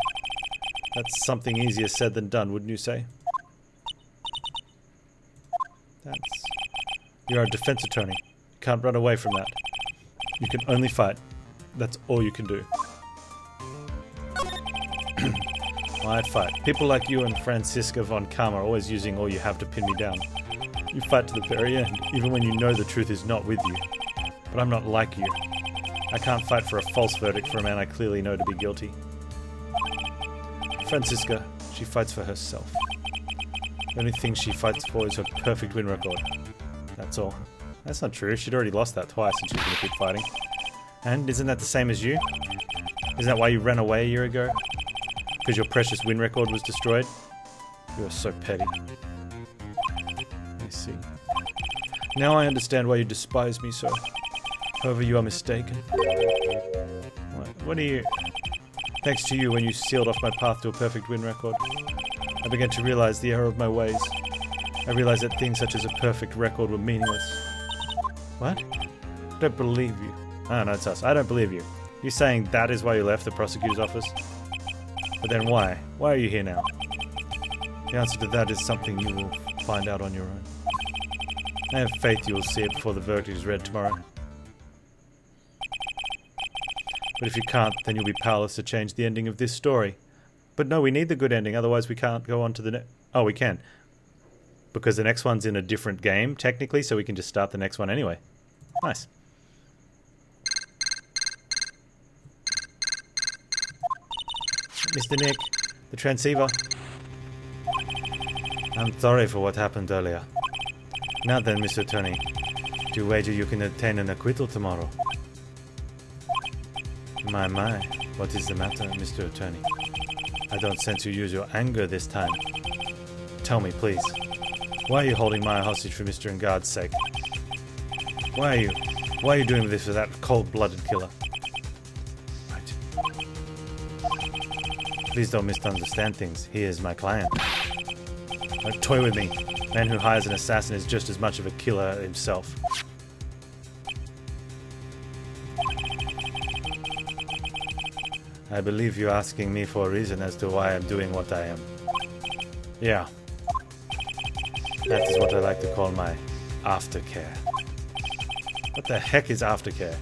That's something easier said than done, wouldn't you say? You're a defense attorney. You can't run away from that. You can only fight. That's all you can do. I fight. People like you and Franziska von Kamm are always using all you have to pin me down. You fight to the very end, even when you know the truth is not with you. But I'm not like you. I can't fight for a false verdict for a man I clearly know to be guilty. Francisca, she fights for herself. The only thing she fights for is her perfect win record. That's all. That's not true. She'd already lost that twice and she's gonna keep fighting. And isn't that the same as you? Isn't that why you ran away a year ago? Because your precious win record was destroyed? You are so petty. I see. Now I understand why you despise me so. However, you are mistaken. What are you... Thanks to you, when you sealed off my path to a perfect win record, I began to realize the error of my ways. I realized that things such as a perfect record were meaningless. What? I don't believe you. Oh, no, it's us. I don't believe you. You're saying that is why you left the prosecutor's office? But then why? Why are you here now? The answer to that is something you will find out on your own. I have faith you will see it before the verdict is read tomorrow. But if you can't, then you'll be powerless to change the ending of this story. But no, we need the good ending, otherwise we can't go on to the next... Oh, we can. Because the next one's in a different game, technically, so we can just start the next one anyway. Nice. Mr. Nick, the transceiver. I'm sorry for what happened earlier. Now then, Mr. Attorney, do you wager you can obtain an acquittal tomorrow? My, what is the matter, Mr. Attorney? I don't sense you use your anger this time. Tell me, please. Why are you holding Maya hostage for Mr. Ngard's sake? Why are you doing this for that cold-blooded killer? Right. Please don't misunderstand things. He is my client. Don't toy with me. A man who hires an assassin is just as much of a killer himself. I believe you're asking me for a reason as to why I'm doing what I am. Yeah. That is what I like to call my aftercare. What the heck is aftercare?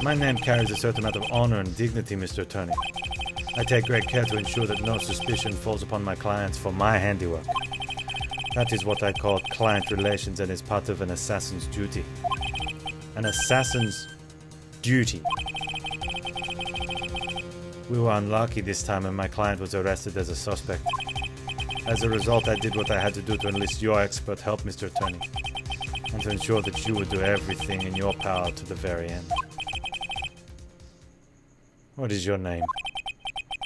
My name carries a certain amount of honor and dignity, Mr. Attorney. I take great care to ensure that no suspicion falls upon my clients for my handiwork. That is what I call client relations and is part of an assassin's duty. An assassin's duty. We were unlucky this time and my client was arrested as a suspect. As a result, I did what I had to do to enlist your expert help, Mr. Attorney, and to ensure that you would do everything in your power to the very end. What is your name?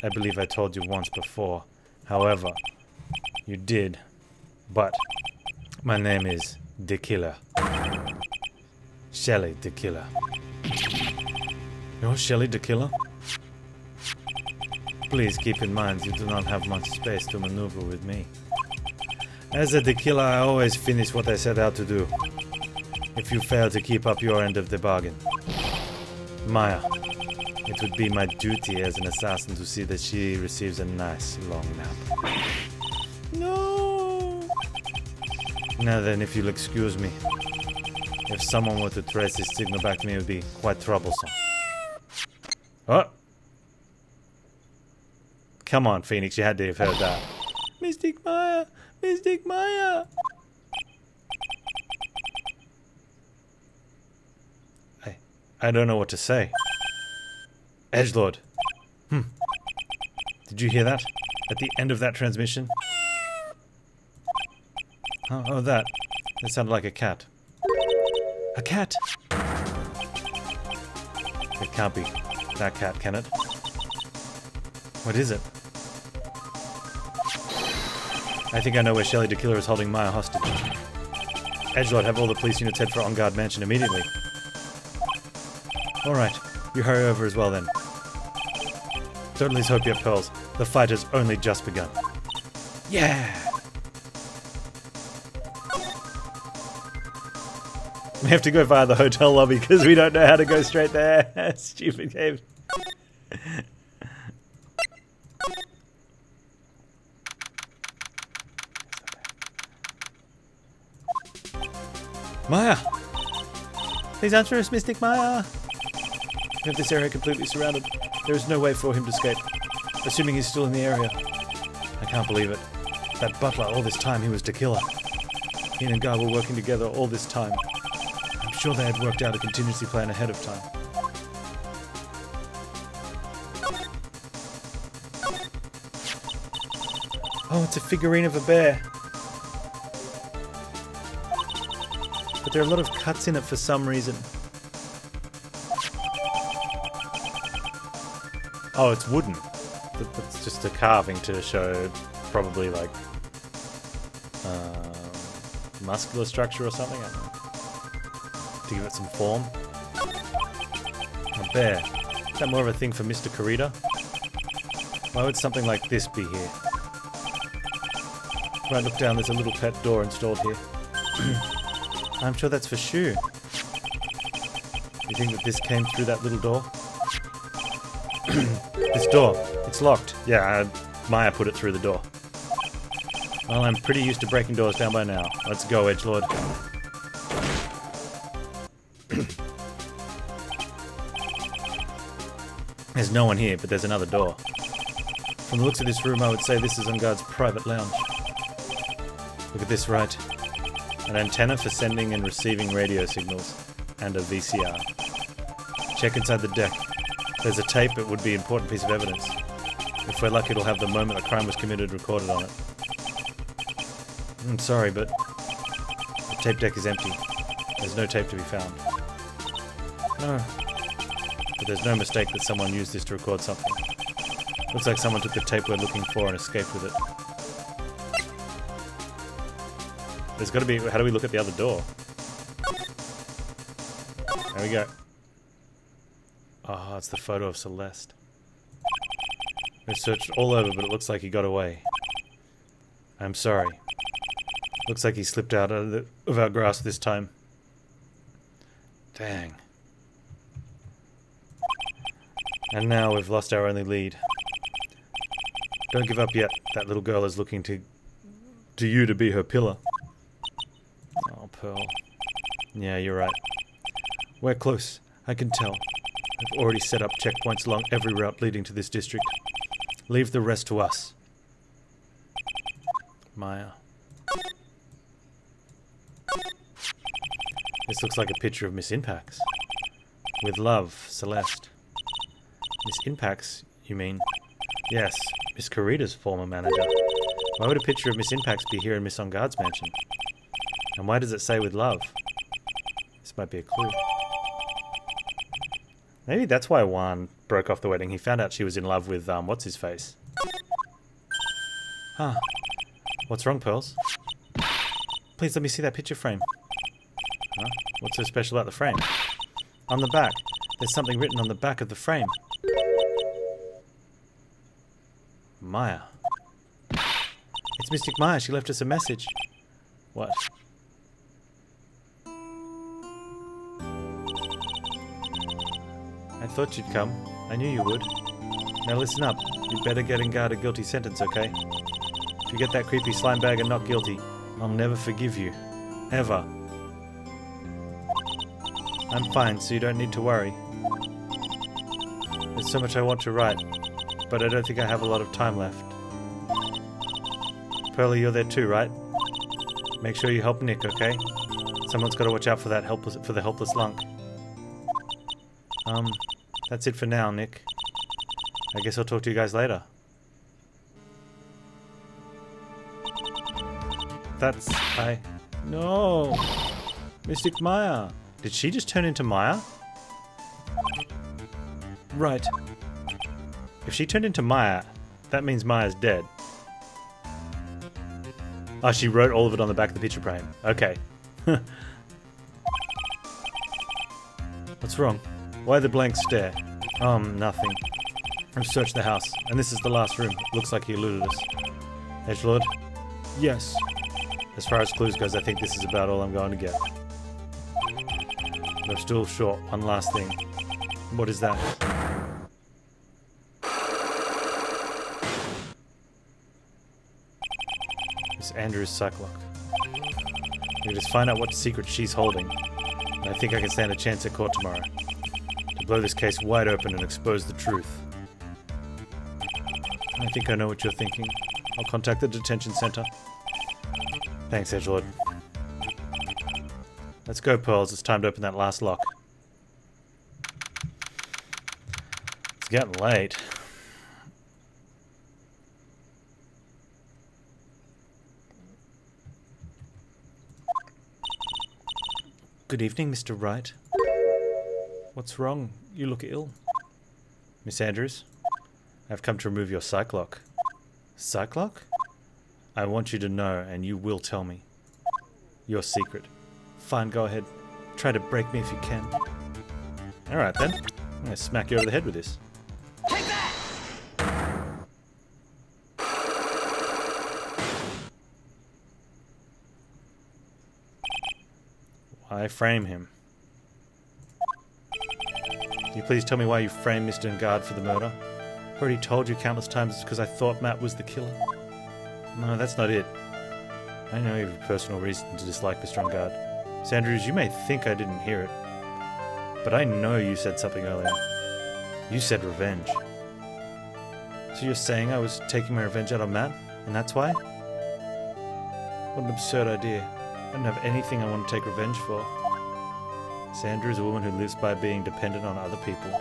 I believe I told you once before. However, you did. But my name is The Killer. Shelly the Killer. You're Shelly the Killer? Please keep in mind you do not have much space to maneuver with me. As a The Killer, I always finish what I set out to do. If you fail to keep up your end of the bargain. Maya, it would be my duty as an assassin to see that she receives a nice long nap. No! Now then, if you'll excuse me. If someone were to trace this signal back to me, it would be quite troublesome. Oh! Come on, Phoenix, you had to have heard that. Mystic Maya! Mystic Maya! I don't know what to say. Edgelord. Did you hear that? At the end of that transmission? Oh, that. It sounded like a cat. A cat! It can't be that cat, can it? What is it? I think I know where Shelly the Killer is holding Maya hostage. Edgelord, have all the police units head for On Guard Mansion immediately. Alright, you hurry over as well then. Certainly hope you have pearls. The fight has only just begun. Yeah! We have to go via the hotel lobby because we don't know how to go straight there. Stupid game. Maya! Please answer us, Mystic Maya! We have this area completely surrounded. There is no way for him to escape. Assuming he's still in the area. I can't believe it. That butler, all this time, he was the killer. He and Gar were working together all this time. I'm sure they had worked out a contingency plan ahead of time. Oh, it's a figurine of a bear. But there are a lot of cuts in it for some reason. Oh, it's wooden. It's just a carving to show probably like muscular structure or something. I don't know. To give it some form. A bear. Is that more of a thing for Mr. Karita? Why would something like this be here? Right, look down, there's a little pet door installed here. I'm sure that's for Shu. You think that this came through that little door? This door, it's locked. Yeah, Maya put it through the door. Well, I'm pretty used to breaking doors down by now. Let's go, edgelord. There's no one here, but there's another door. From the looks of this room, I would say this is Unguard's private lounge. Look at this, right? An antenna for sending and receiving radio signals, and a VCR. Check inside the deck. If there's a tape, it would be an important piece of evidence. If we're lucky, it'll have the moment a crime was committed recorded on it. I'm sorry, but the tape deck is empty. There's no tape to be found. No. But there's no mistake that someone used this to record something. Looks like someone took the tape we're looking for and escaped with it. There's got to be... How do we look at the other door? There we go. Oh, it's the photo of Celeste. We searched all over, but it looks like he got away. I'm sorry. Looks like he slipped out of our grasp this time. Dang. And now we've lost our only lead. Don't give up yet. That little girl is looking to you to be her pillar. Oh, Pearl. Yeah, you're right. We're close. I can tell. I've already set up checkpoints along every route leading to this district. Leave the rest to us. Maya. This looks like a picture of Miss Impax. With love, Celeste. Miss Impax, you mean? Yes, Miss Karita's former manager. Why would a picture of Miss Impax be here in Miss Unguard's mansion? And why does it say with love? This might be a clue. Maybe that's why Juan broke off the wedding. He found out she was in love with, what's-his-face. Huh. What's wrong, Pearls? Please let me see that picture frame. Huh? What's so special about the frame? On the back. There's something written on the back of the frame. Maya. It's Mystic Maya. She left us a message. What? I thought you'd come. I knew you would. Now listen up. You'd better get Unguard a guilty sentence, okay? If you get that creepy slime bag and not guilty, I'll never forgive you. Ever. I'm fine, so you don't need to worry. There's so much I want to write, but I don't think I have a lot of time left. Pearlie, you're there too, right? Make sure you help Nick, okay? Someone's got to watch out for the helpless lunk. That's it for now, Nick. I guess I'll talk to you guys later. No! Mystic Maya! Did she just turn into Maya? Right. If she turned into Maya, that means Maya's dead. Oh, she wrote all of it on the back of the picture frame. Okay. What's wrong? Why the blank stare? Nothing. I've searched the house, and this is the last room. Looks like he eluded us. Edgelord? Yes. As far as clues goes, I think this is about all I'm going to get. But I'm still short. One last thing. What is that? Miss Andrews' Cyclock. We just find out what secret she's holding. And I think I can stand a chance at court tomorrow. To blow this case wide open and expose the truth. I think I know what you're thinking. I'll contact the detention center. Thanks, Edgelord. Let's go, Pearls. It's time to open that last lock. It's getting late. Good evening, Mr. Wright. What's wrong? You look ill. Miss Andrews, I've come to remove your psych lock. Psych lock? I want you to know, and you will tell me. Your secret. Fine, go ahead. Try to break me if you can. Alright then. I'm gonna smack you over the head with this. Take that! Why frame him? Can you please tell me why you framed Mr. Engard for the murder? I've already told you countless times it's because I thought Matt was the killer. No, that's not it. I know you have a personal reason to dislike Mr. Engard. Miss Andrews, you may think I didn't hear it, but I know you said something earlier. You said revenge. So you're saying I was taking my revenge out on Matt, and that's why? What an absurd idea. I don't have anything I want to take revenge for. Sandra is a woman who lives by being dependent on other people.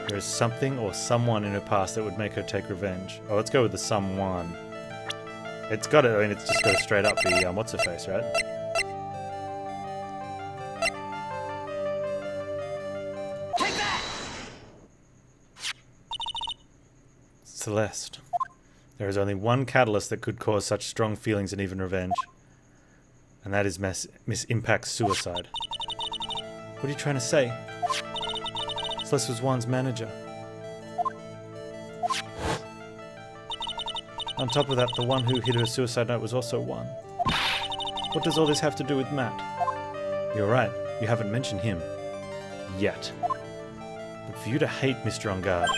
There is something or someone in her past that would make her take revenge. Oh, let's go with the someone. It's got to, I mean, it's just got to straight up be, what's her face, right? Take that! Celeste. There is only one catalyst that could cause such strong feelings and even revenge. And that is Miss Impact's suicide. What are you trying to say? Celeste was Juan's manager. On top of that, the one who hid her suicide note was also Juan. What does all this have to do with Matt? You're right, you haven't mentioned him. Yet. But for you to hate Mr. Engard,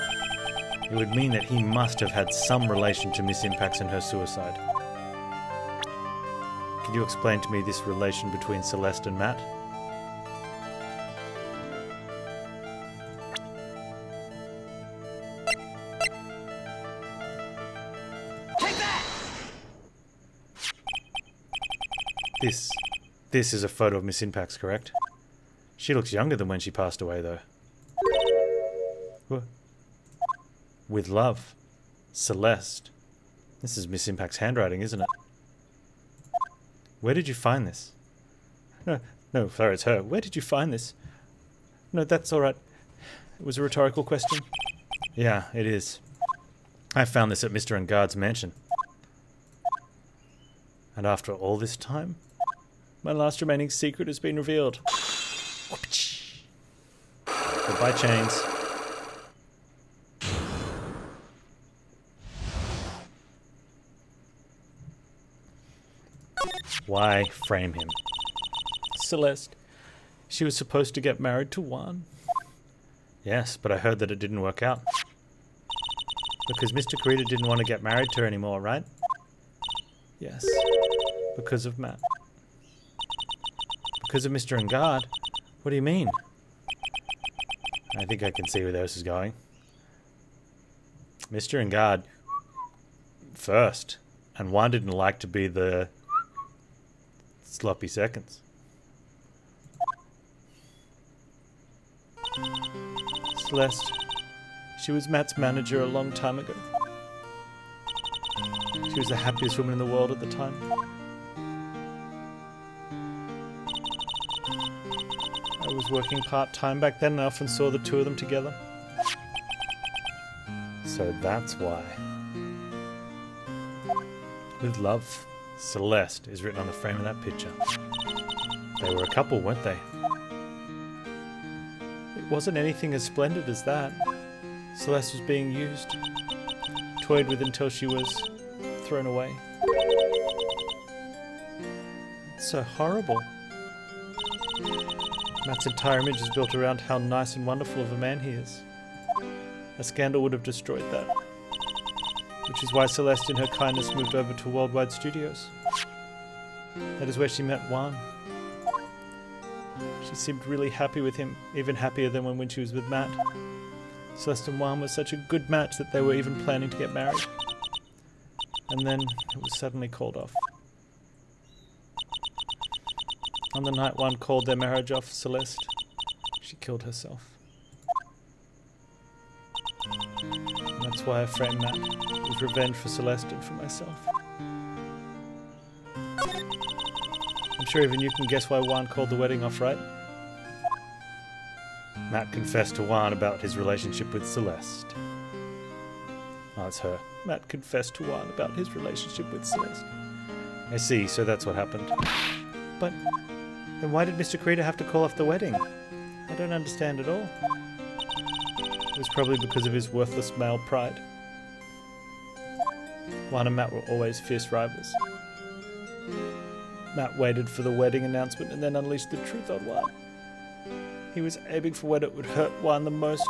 it would mean that he must have had some relation to Miss Impacts and her suicide. Could you explain to me this relation between Celeste and Matt? Take that! This is a photo of Miss Impacts, correct? She looks younger than when she passed away, though. What? With love. Celeste. This is Miss Impact's handwriting, isn't it? Where did you find this? No, sorry, it's her. Where did you find this? No, that's alright. It was a rhetorical question. Yeah, it is. I found this at Mr. Engard's mansion. And after all this time, my last remaining secret has been revealed. Goodbye, chains. Why frame him? Celeste. She was supposed to get married to Juan. Yes, but I heard that it didn't work out. Because Mr. Carita didn't want to get married to her anymore, right? Yes. Because of Matt. Because of Mr. Engard? What do you mean? I think I can see where this is going. Mr. Engard first. And Juan didn't like to be the sloppy seconds. Celeste. She was Matt's manager a long time ago. She was the happiest woman in the world at the time. I was working part-time back then and I often saw the two of them together. So that's why. With love, Celeste is written on the frame of that picture. They were a couple, weren't they? It wasn't anything as splendid as that. Celeste was being used, toyed with until she was thrown away. It's so horrible. Matt's entire image is built around how nice and wonderful of a man he is. A scandal would have destroyed that. Which is why Celeste in her kindness moved over to Worldwide Studios. That is where she met Juan. She seemed really happy with him, even happier than when she was with Matt. Celeste and Juan was such a good match that they were even planning to get married. And then it was suddenly called off. On the night Juan called their marriage off, Celeste, she killed herself. And that's why I framed Matt. It was revenge for Celeste and for myself. I'm sure even you can guess why Juan called the wedding off, right? Matt confessed to Juan about his relationship with Celeste. Oh, it's her. Matt confessed to Juan about his relationship with Celeste. I see, so that's what happened. But then why did Mr. Creeder have to call off the wedding? I don't understand at all. It was probably because of his worthless male pride. Juan and Matt were always fierce rivals. Matt waited for the wedding announcement and then unleashed the truth on Juan. He was aiming for when it would hurt Juan the most.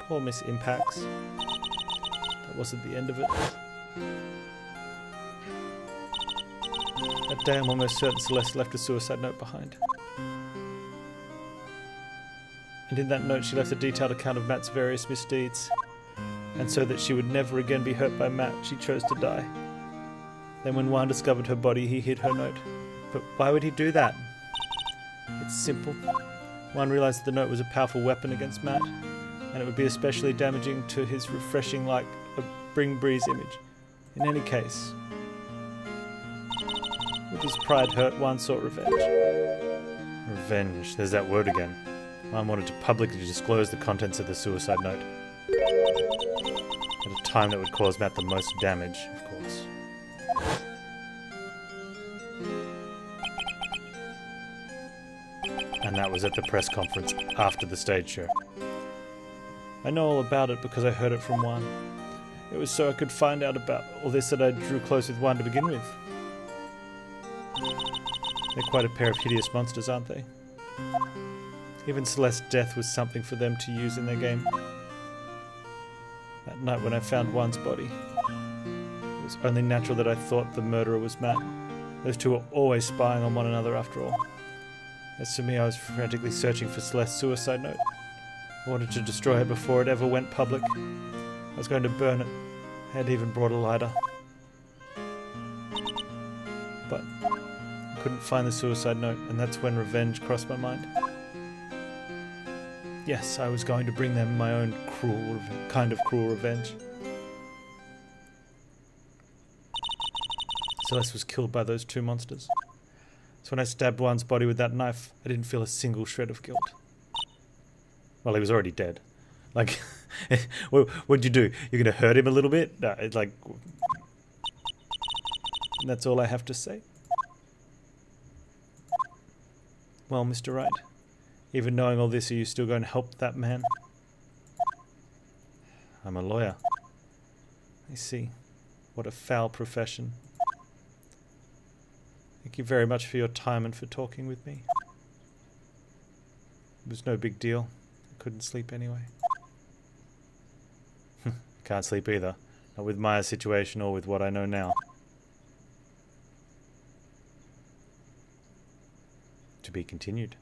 Poor Miss Impacts. That wasn't the end of it. That day I'm almost certain Celeste left a suicide note behind. And in that note she left a detailed account of Matt's various misdeeds. And so that she would never again be hurt by Matt, she chose to die. Then when Juan discovered her body, he hid her note. But why would he do that? It's simple. Juan realized that the note was a powerful weapon against Matt, and it would be especially damaging to his refreshing like a Bring Breeze image. In any case, with his pride hurt, Juan sought revenge. Revenge, there's that word again. Juan wanted to publicly disclose the contents of the suicide note. At a time that would cause Matt the most damage, of course. And that was at the press conference after the stage show. I know all about it because I heard it from Juan. It was so I could find out about all this that I drew close with Juan to begin with. They're quite a pair of hideous monsters, aren't they? Even Celeste's death was something for them to use in their game. That night when I found Juan's body, it was only natural that I thought the murderer was Matt. Those two were always spying on one another after all. As for me, I was frantically searching for Celeste's suicide note. I wanted to destroy it before it ever went public. I was going to burn it. I had even brought a lighter. But I couldn't find the suicide note, and that's when revenge crossed my mind. Yes, I was going to bring them my own kind of cruel revenge. Celeste was killed by those two monsters. So when I stabbed Juan's body with that knife, I didn't feel a single shred of guilt. Well, he was already dead. Like, what'd you do? You're going to hurt him a little bit? No, it's like... And that's all I have to say. Well, Mr. Wright, even knowing all this, are you still going to help that man? I'm a lawyer. I see. What a foul profession. Thank you very much for your time and for talking with me. It was no big deal. I couldn't sleep anyway. Can't sleep either. Not with Maya's situation or with what I know now. To be continued.